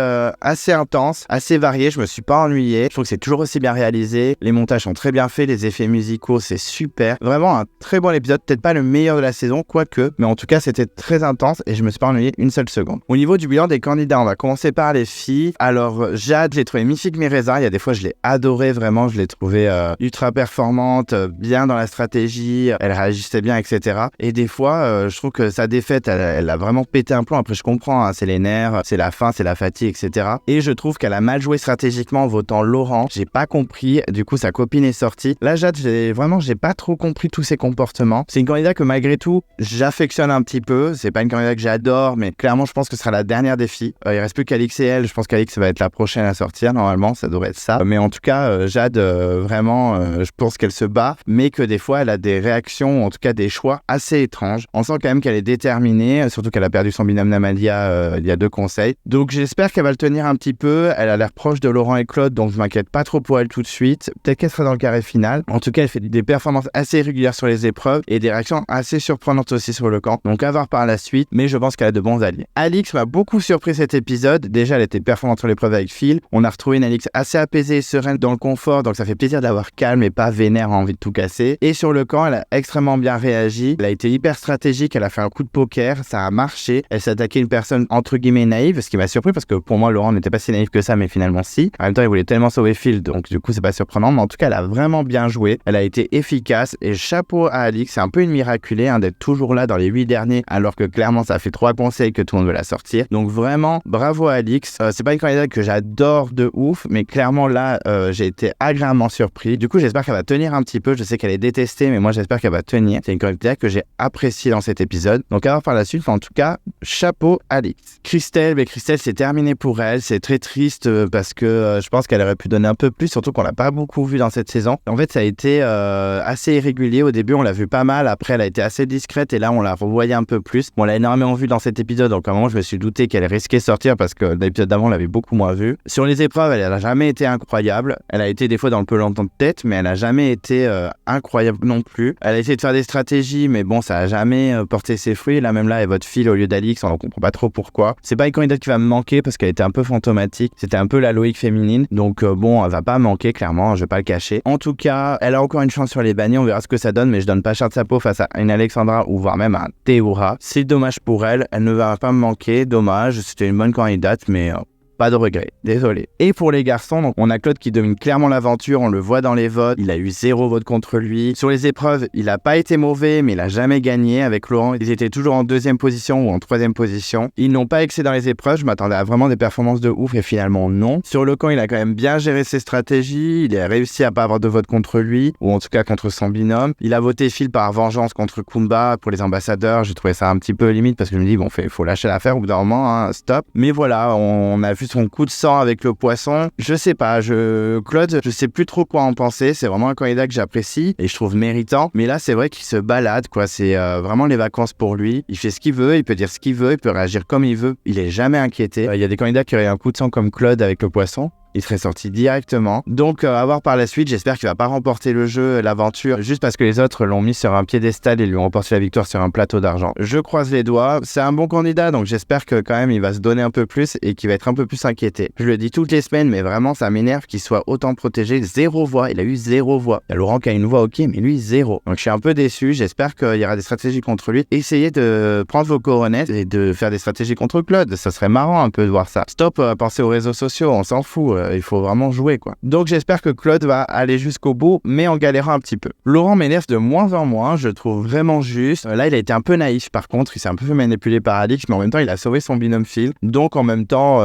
intense, assez varié, je me suis pas ennuyé, je trouve que c'est toujours aussi bien réalisé, les montages sont très bien faits, les effets musicaux c'est super, vraiment un très bon épisode, peut-être pas le meilleur de la saison, quoique, mais en tout cas c'était très intense et je me suis pas ennuyé une seule seconde. Au niveau du bilan des candidats, on va commencer par les filles. Alors Jade, je l'ai trouvé mi-figue mi-raisin, il y a des fois je l'ai adorée vraiment, je l'ai trouvée ultra performante, bien dans la stratégie, elle réagissait bien, etc. Et des fois, je trouve que sa défaite, elle a vraiment pété un plomb. Après, je comprends, hein, c'est les nerfs, c'est la faim, c'est la fatigue, etc. Et je trouve qu'elle a mal joué stratégiquement en votant Laurent. J'ai pas compris. Du coup, sa copine est sortie. Là, Jade, j'ai pas trop compris tous ses comportements. C'est une candidate que malgré tout, j'affectionne un petit peu. C'est pas une candidate que j'adore, mais clairement, je pense que ce sera la dernière des filles. Il reste plus qu'Alix et elle. Je pense qu'Alix va être la prochaine à sortir. Normalement, ça devrait être ça. Mais en tout cas, Jade, vraiment, je pense qu'elle se bat, mais que des fois, elle a des réactions, ou en tout cas des choix assez étranges. On sent quand même qu'elle est déterminée, surtout qu'elle a perdu son binôme Namalia il y a 2 conseils. Donc j'espère qu'elle va le tenir un petit peu. Elle a l'air proche de Laurent et Claude, donc je m'inquiète pas trop pour elle tout de suite. Peut-être qu'elle sera dans le carré final. En tout cas, elle fait des performances assez régulières sur les épreuves et des réactions assez surprenantes aussi sur le camp. Donc à voir par la suite, mais je pense qu'elle a de bons alliés. Alix m'a beaucoup surpris cet épisode. Déjà, elle était performante sur l'épreuve avec Phil. On a retrouvé une Alix assez apaisée et sereine dans le confort, donc ça fait plaisir d'avoir calme et pas vénère, envie de tout casser. Et sur le camp, elle a extrêmement bien réagi. Elle a été hyper stratégique, elle a fait un coup de poker, ça a marché. Elle s'est attaquée à une personne entre guillemets naïve, ce qui m'a surpris parce que pour moi, Laurent n'était pas si naïf que ça, mais finalement si. En même temps, il voulait tellement sauver Phil, donc du coup, c'est pas surprenant. Mais en tout cas, elle a vraiment bien joué. Elle a été efficace et chapeau à Alix. C'est un peu une miraculée d'être toujours là dans les 8 derniers, alors que clairement, ça fait 3 conseils que tout le monde veut la sortir. Donc vraiment, bravo à Alix. C'est pas une candidate que j'adore de ouf, mais clairement là, j'ai été agréablement surpris. Du coup, j'espère qu'elle va tenir un petit peu. Je sais qu'elle est détestée, mais moi, j'espère qu'elle va tenir. C'est une candidate que j'ai appréciée dans cet épisode. Donc, à voir par la suite. En tout cas, chapeau Alix. Christelle, c'est terminé pour elle. C'est très triste parce que je pense qu'elle aurait pu donner un peu plus, surtout qu'on l'a pas beaucoup vu dans cette saison. En fait, ça a été assez irrégulier. Au début, on l'a vu pas mal. Après, elle a été assez discrète et là, on la revoyait un peu plus. Bon, on l'a énormément vu dans cet épisode. Donc, à un moment, je me suis douté qu'elle risquait de sortir parce que l'épisode d'avant, on l'avait beaucoup moins vu. Sur les épreuves, elle a jamais été incroyable. Elle a été des fois dans le peloton de tête, mais elle a jamais été incroyable non plus. Elle a essayé de faire des stratégies, mais bon, ça a jamais porté ses fruits. Là, même là, elle votre fil au lieu d'Alix, on ne comprend pas trop pourquoi. C'est pas une candidate qui va me manquer parce qu'elle était un peu fantomatique. C'était un peu la Loïc féminine. Donc bon, elle va pas manquer, clairement, je vais pas le cacher. En tout cas, elle a encore une chance sur les bannis. On verra ce que ça donne, mais je donne pas cher de sa peau face à une Alexandra ou voire même à un Théoura. C'est dommage pour elle. Elle ne va pas me manquer. Dommage. C'était une bonne candidate, mais pas de regret, désolé. Et pour les garçons, donc on a Claude qui domine clairement l'aventure, on le voit dans les votes, il a eu 0 vote contre lui. Sur les épreuves, il a pas été mauvais, mais il a jamais gagné. Avec Laurent, ils étaient toujours en 2e position ou en 3e position. Ils n'ont pas excellé dans les épreuves, je m'attendais à vraiment des performances de ouf et finalement non. Sur le camp, il a quand même bien géré ses stratégies, il a réussi à pas avoir de vote contre lui, ou en tout cas contre son binôme. Il a voté Phil par vengeance contre Kumba pour les ambassadeurs, j'ai trouvé ça un petit peu limite parce que je me dis bon, faut lâcher l'affaire au bout d'un moment, hein, stop. Mais voilà, on a vu son coup de sang avec le poisson. Je sais pas, Claude, je sais plus trop quoi en penser. C'est vraiment un candidat que j'apprécie et je trouve méritant. Mais là, c'est vrai qu'il se balade, quoi. C'est vraiment les vacances pour lui. Il fait ce qu'il veut, il peut dire ce qu'il veut, il peut réagir comme il veut. Il est jamais inquiété. Il y a des candidats qui auraient un coup de sang comme Claude avec le poisson. Il serait sorti directement. Donc, à voir par la suite. J'espère qu'il va pas remporter le jeu, l'aventure, juste parce que les autres l'ont mis sur un piédestal et lui ont remporté la victoire sur un plateau d'argent. Je croise les doigts. C'est un bon candidat, donc j'espère que quand même il va se donner un peu plus et qu'il va être un peu plus inquiété. Je le dis toutes les semaines, mais vraiment, ça m'énerve qu'il soit autant protégé. 0 voix. Il a eu 0 voix. Il y a Laurent qui a une voix, ok, mais lui, 0. Donc, je suis un peu déçu. J'espère qu'il y aura des stratégies contre lui. Essayez de prendre vos coronettes et de faire des stratégies contre Claude. Ça serait marrant un peu de voir ça. Stop, pensez aux réseaux sociaux. On s'en fout. Il faut vraiment jouer, quoi. Donc j'espère que Claude va aller jusqu'au bout, mais en galérant un petit peu. Laurent m'énerve de moins en moins, je le trouve vraiment juste. Là, il a été un peu naïf, par contre, il s'est un peu fait manipuler par Alix, mais en même temps, il a sauvé son binôme Phil. Donc en même temps,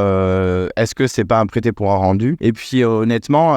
est-ce que c'est pas un prêté pour un rendu? Et puis honnêtement,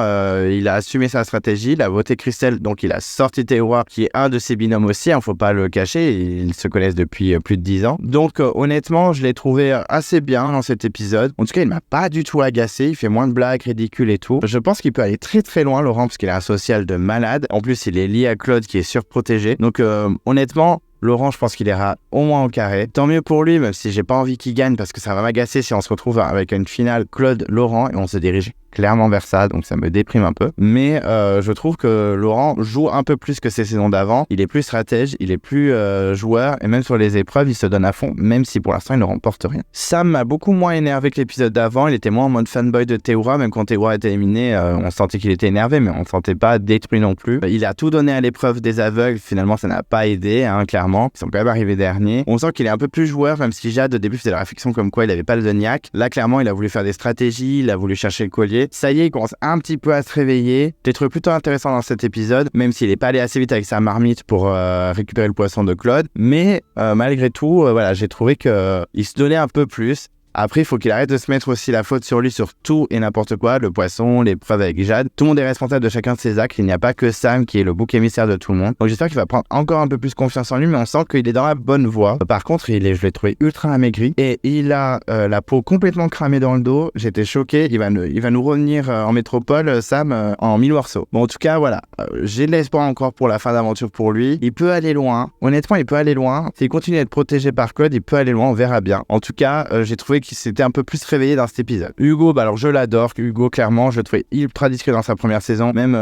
il a assumé sa stratégie, il a voté Christelle, donc il a sorti Théoura, qui est un de ses binômes aussi, faut pas le cacher, ils se connaissent depuis plus de 10 ans. Donc honnêtement, je l'ai trouvé assez bien dans cet épisode. En tout cas, il m'a pas du tout agacé, il fait moins de blagues ridicules et tout. Je pense qu'il peut aller très très loin, Laurent, parce qu'il a un social de malade. En plus, il est lié à Claude qui est surprotégé. Donc honnêtement, Laurent, je pense qu'il ira au moins au carré. Tant mieux pour lui, même si j'ai pas envie qu'il gagne parce que ça va m'agacer si on se retrouve avec une finale Claude-Laurent et on se dirige clairement vers ça, donc ça me déprime un peu. Mais je trouve que Laurent joue un peu plus que ses saisons d'avant. Il est plus stratège, il est plus joueur, et même sur les épreuves, il se donne à fond, même si pour l'instant, il ne remporte rien. Sam m'a beaucoup moins énervé que l'épisode d'avant. Il était moins en mode fanboy de Théoura, même quand Théoura était éliminé, on sentait qu'il était énervé, mais on ne sentait pas détruit non plus. Il a tout donné à l'épreuve des aveugles, finalement, ça n'a pas aidé, clairement. Ils sont quand même arrivés derniers. On sent qu'il est un peu plus joueur, même si Jade, au début, faisait la réflexion comme quoi il n'avait pas le niaque. Là, clairement, il a voulu faire des stratégies, il a voulu chercher le collier. Ça y est, il commence un petit peu à se réveiller. J'ai trouvé plutôt intéressant dans cet épisode, même s'il n'est pas allé assez vite avec sa marmite pour récupérer le poisson de Claude. Mais malgré tout, voilà, j'ai trouvé qu'il se donnait un peu plus. Après, il faut qu'il arrête de se mettre aussi la faute sur lui sur tout et n'importe quoi, le poisson, l'épreuve avec Jade. Tout le monde est responsable de chacun de ses actes. Il n'y a pas que Sam qui est le bouc émissaire de tout le monde. Donc j'espère qu'il va prendre encore un peu plus confiance en lui, mais on sent qu'il est dans la bonne voie. Par contre, je l'ai trouvé ultra amaigri et il a la peau complètement cramée dans le dos. J'étais choqué. Il va nous revenir en métropole, Sam, en 1000 morceaux. Bon, en tout cas, voilà. J'ai de l'espoir encore pour la fin d'aventure pour lui. Il peut aller loin. Honnêtement, il peut aller loin. S'il continue à être protégé par Claude, il peut aller loin. On verra bien. En tout cas, j'ai trouvé qui s'était un peu plus réveillé dans cet épisode. Hugo, alors je l'adore. Hugo, clairement, je le trouvais ultra discret dans sa première saison. Même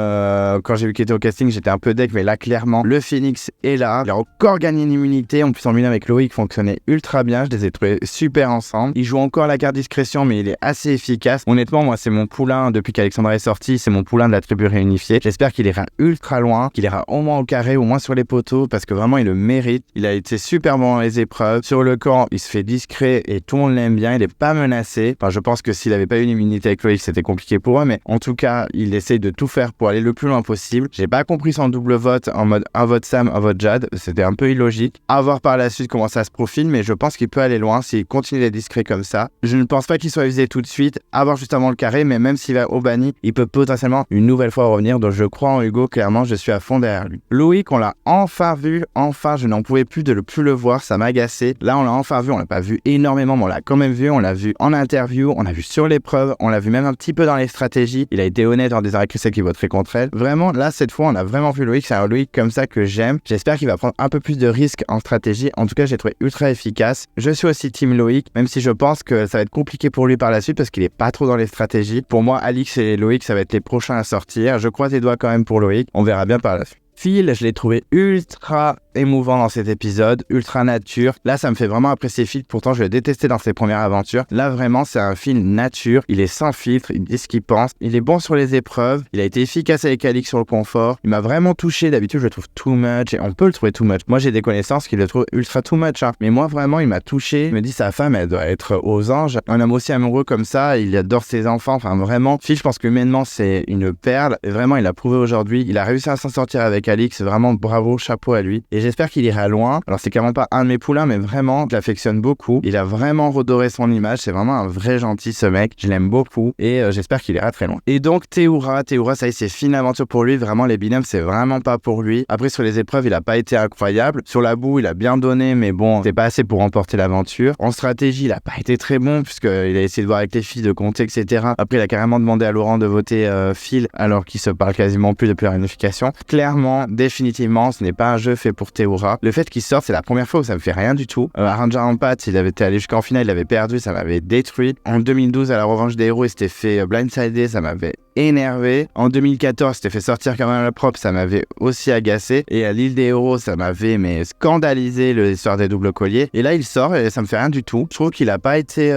quand j'ai vu qu'il était au casting, j'étais un peu deck, mais là, clairement, le Phoenix est là. Il a encore gagné une immunité. En plus, en binôme avec Loïc, fonctionnait ultra bien. Je les ai trouvés super ensemble. Il joue encore la carte discrétion, mais il est assez efficace. Honnêtement, moi, c'est mon poulain depuis qu'Alexandra est sorti. C'est mon poulain de la tribu réunifiée. J'espère qu'il ira ultra loin, qu'il ira au moins au carré, au moins sur les poteaux, parce que vraiment, il le mérite. Il a été super bon dans les épreuves. Sur le camp, il se fait discret et tout le monde l'aime bien. Il est pas menacé. Enfin, je pense que s'il avait pas eu une immunité avec Loïc, c'était compliqué pour eux, mais en tout cas, il essaye de tout faire pour aller le plus loin possible. J'ai pas compris son double vote en mode un vote Sam, un vote Jade. C'était un peu illogique. À voir par la suite comment ça se profile, mais je pense qu'il peut aller loin s'il continue d'être discret comme ça. Je ne pense pas qu'il soit visé tout de suite, à voir juste avant le carré, mais même s'il va au banni, il peut potentiellement une nouvelle fois revenir. Donc je crois en Hugo, clairement, je suis à fond derrière lui. Loïc, on l'a enfin vu, je n'en pouvais plus de ne plus le voir, ça m'a agacé. Là, on l'a enfin vu, on l'a pas vu énormément, mais on l'a quand même vu, on l'a vu en interview, on l'a vu sur l'épreuve, on l'a vu même un petit peu dans les stratégies. Il a été honnête dans des arrêts cruciaux qui voteraient contre elle. Vraiment, là, cette fois, on a vraiment vu Loïc. C'est un Loïc comme ça que j'aime. J'espère qu'il va prendre un peu plus de risques en stratégie. En tout cas, j'ai trouvé ultra efficace. Je suis aussi team Loïc, même si je pense que ça va être compliqué pour lui par la suite parce qu'il est pas trop dans les stratégies. Pour moi, Alix et Loïc, ça va être les prochains à sortir. Je croise les doigts quand même pour Loïc. On verra bien par la suite. Phil, je l'ai trouvé ultra émouvant dans cet épisode, ultra nature. Là, ça me fait vraiment apprécier Phil. Pourtant, je l'ai détesté dans ses premières aventures. Là, vraiment, c'est un Phil nature. Il est sans filtre, il dit ce qu'il pense. Il est bon sur les épreuves. Il a été efficace avec Alix sur le confort. Il m'a vraiment touché. D'habitude, je le trouve too much. Et on peut le trouver too much. Moi, j'ai des connaissances qui le trouvent ultra too much. Mais moi, vraiment, il m'a touché. Je me dis, sa femme, elle doit être aux anges. Un homme aussi amoureux comme ça. Il adore ses enfants. Enfin, vraiment. Phil, je pense que humainement, c'est une perle. Et vraiment, il a prouvé aujourd'hui. Il a réussi à s'en sortir avec Alix. Vraiment, bravo, chapeau à lui. Et j'espère qu'il ira loin. Alors, c'est clairement pas un de mes poulains, mais vraiment, je l'affectionne beaucoup. Il a vraiment redoré son image. C'est vraiment un vrai gentil, ce mec. Je l'aime beaucoup et j'espère qu'il ira très loin. Et donc, Théoura, ça y est, c'est fine aventure pour lui. Vraiment, les binômes, c'est vraiment pas pour lui. Après, sur les épreuves, il a pas été incroyable. Sur la boue, il a bien donné, mais bon, c'est pas assez pour remporter l'aventure. En stratégie, il a pas été très bon, puisqu'il a essayé de voir avec les filles, de compter, etc. Après, il a carrément demandé à Laurent de voter Phil, alors qu'il se parle quasiment plus depuis la réunification. Clairement, définitivement, ce n'est pas un jeu fait pour Théoura. Le fait qu'il sorte, c'est la première fois où ça me fait rien du tout. Aranja Rampat, il avait été allé jusqu'en finale, il avait perdu, ça m'avait détruit. En 2012, à la revanche des héros, il s'était fait blindsider, ça m'avait énervé. En 2014, il s'était fait sortir quand même à la propre, ça m'avait aussi agacé. Et à l'île des héros, ça m'avait scandalisé l'histoire des doubles colliers. Et là, il sort et ça me fait rien du tout. Je trouve qu'il a pas été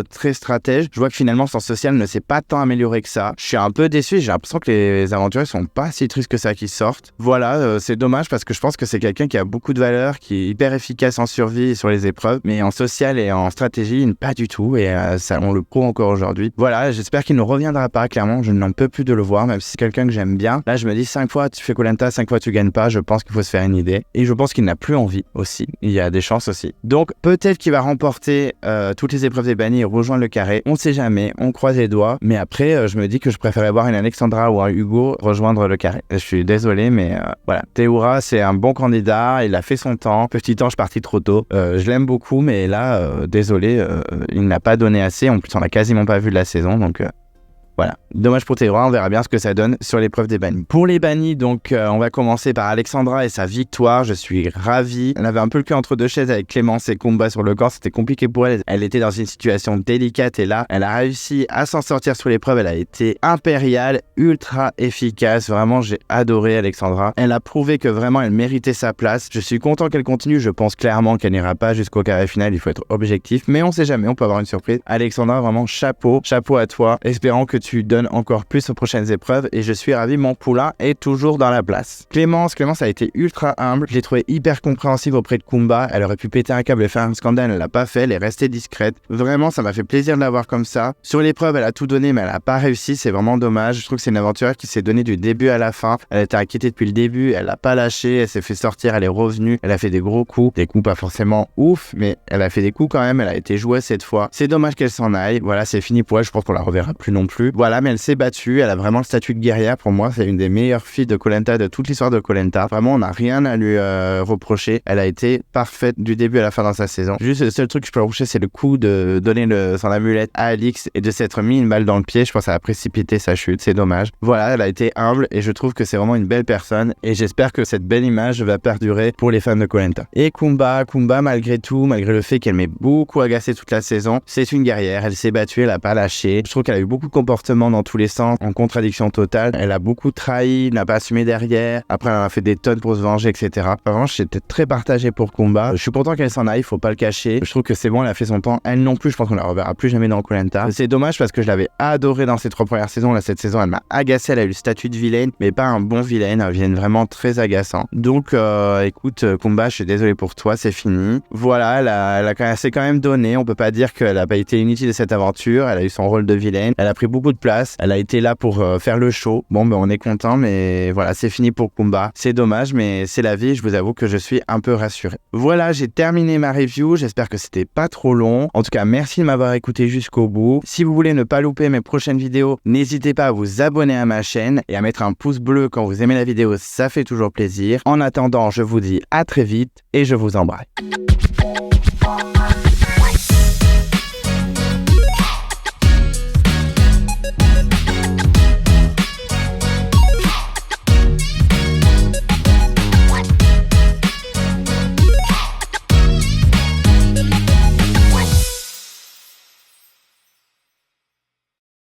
très stratège. Je vois que finalement, son social ne s'est pas tant amélioré que ça. Je suis un peu déçu, j'ai l'impression que les aventuriers sont pas si tristes que ça qui sortent. Voilà, c'est dommage parce que je pense que c'est quelqu'un qui a beaucoup de valeur, qui est hyper efficace en survie et sur les épreuves, mais en social et en stratégie, pas du tout. Et ça, on le prouve encore aujourd'hui. Voilà, j'espère qu'il ne reviendra pas. Clairement, je n'en peux plus de le voir, même si c'est quelqu'un que j'aime bien. Là, je me dis 5 fois tu fais Koh Lanta, 5 fois tu gagnes pas. Je pense qu'il faut se faire une idée. Et je pense qu'il n'a plus envie aussi. Il y a des chances aussi. Donc, peut-être qu'il va remporter toutes les épreuves des bannis et rejoindre le carré. On sait jamais. On croise les doigts. Mais après, je me dis que je préférais voir une Alexandra ou un Hugo rejoindre le carré. Je suis désolé, mais voilà. Théoura, c'est un bon candidat. Il a fait son temps. Petit ange parti trop tôt. Je l'aime beaucoup, mais là, désolé, il n'a pas donné assez. En plus, on n'a quasiment pas vu de la saison. Donc, Voilà, dommage pour tes droits, on verra bien ce que ça donne sur l'épreuve des bannis. Pour les bannis, donc on va commencer par Alexandra et sa victoire, je suis ravi. Elle avait un peu le cul entre deux chaises avec Clémence et Kumba sur le corps, c'était compliqué pour elle. Elle était dans une situation délicate et là, elle a réussi à s'en sortir sur l'épreuve, elle a été impériale, ultra efficace, vraiment j'ai adoré Alexandra. Elle a prouvé que vraiment elle méritait sa place. Je suis content qu'elle continue, je pense clairement qu'elle n'ira pas jusqu'au carré final, il faut être objectif, mais on sait jamais, on peut avoir une surprise. Alexandra, vraiment chapeau à toi, espérant que tu donnes encore plus aux prochaines épreuves et je suis ravi, mon poulain est toujours dans la place. Clémence a été ultra humble, je l'ai trouvé hyper compréhensive auprès de Kumba, elle aurait pu péter un câble et faire un scandale, elle l'a pas fait, elle est restée discrète. Vraiment, ça m'a fait plaisir de la voir comme ça. Sur l'épreuve, elle a tout donné mais elle a pas réussi, c'est vraiment dommage. Je trouve que c'est une aventurière qui s'est donnée du début à la fin. Elle était inquiétée depuis le début, elle l'a pas lâché, elle s'est fait sortir, elle est revenue, elle a fait des gros coups, des coups pas forcément ouf, mais elle a fait des coups quand même, elle a été jouée cette fois. C'est dommage qu'elle s'en aille, voilà, c'est fini pour elle, je pense qu'on la reverra plus non plus. Voilà, mais elle s'est battue, elle a vraiment le statut de guerrière pour moi, c'est une des meilleures filles de Koh Lanta de toute l'histoire de Koh Lanta. Vraiment, on n'a rien à lui reprocher, elle a été parfaite du début à la fin dans sa saison. Juste le seul truc que je peux reprocher, c'est le coup de donner son amulette à Alix et de s'être mis une balle dans le pied, je pense que ça a précipité sa chute, c'est dommage. Voilà, elle a été humble et je trouve que c'est vraiment une belle personne et j'espère que cette belle image va perdurer pour les fans de Koh Lanta. Et Kumba, malgré tout, malgré le fait qu'elle m'ait beaucoup agacé toute la saison, c'est une guerrière, elle s'est battue, elle a pas lâché. Je trouve qu'elle a eu beaucoup de comportements dans tous les sens, en contradiction totale. Elle a beaucoup trahi, n'a pas assumé derrière. Après, elle a fait des tonnes pour se venger, etc. Vraiment, j'étais très partagé pour Kumba. Je suis content qu'elle s'en aille, faut pas le cacher. Je trouve que c'est bon, elle a fait son temps. Elle non plus, je pense qu'on la reverra plus jamais dans Koh Lanta. C'est dommage parce que je l'avais adorée dans ses 3 premières saisons. Là, cette saison, elle m'a agacé. Elle a eu le statut de vilaine, mais pas un bon vilaine. Un vilaine vraiment très agaçant. Donc, écoute, Kumba, je suis désolé pour toi, c'est fini. Voilà, elle s'est quand même donnée. On peut pas dire qu'elle a pas été inutile de cette aventure. Elle a eu son rôle de vilaine. Elle a pris beaucoup de place. Elle a été là pour faire le show. Bon, on est content, mais voilà, c'est fini pour Kumba. C'est dommage, mais c'est la vie. Je vous avoue que je suis un peu rassuré. Voilà, j'ai terminé ma review. J'espère que c'était pas trop long. En tout cas, merci de m'avoir écouté jusqu'au bout. Si vous voulez ne pas louper mes prochaines vidéos, n'hésitez pas à vous abonner à ma chaîne et à mettre un pouce bleu quand vous aimez la vidéo. Ça fait toujours plaisir. En attendant, je vous dis à très vite et je vous embrasse.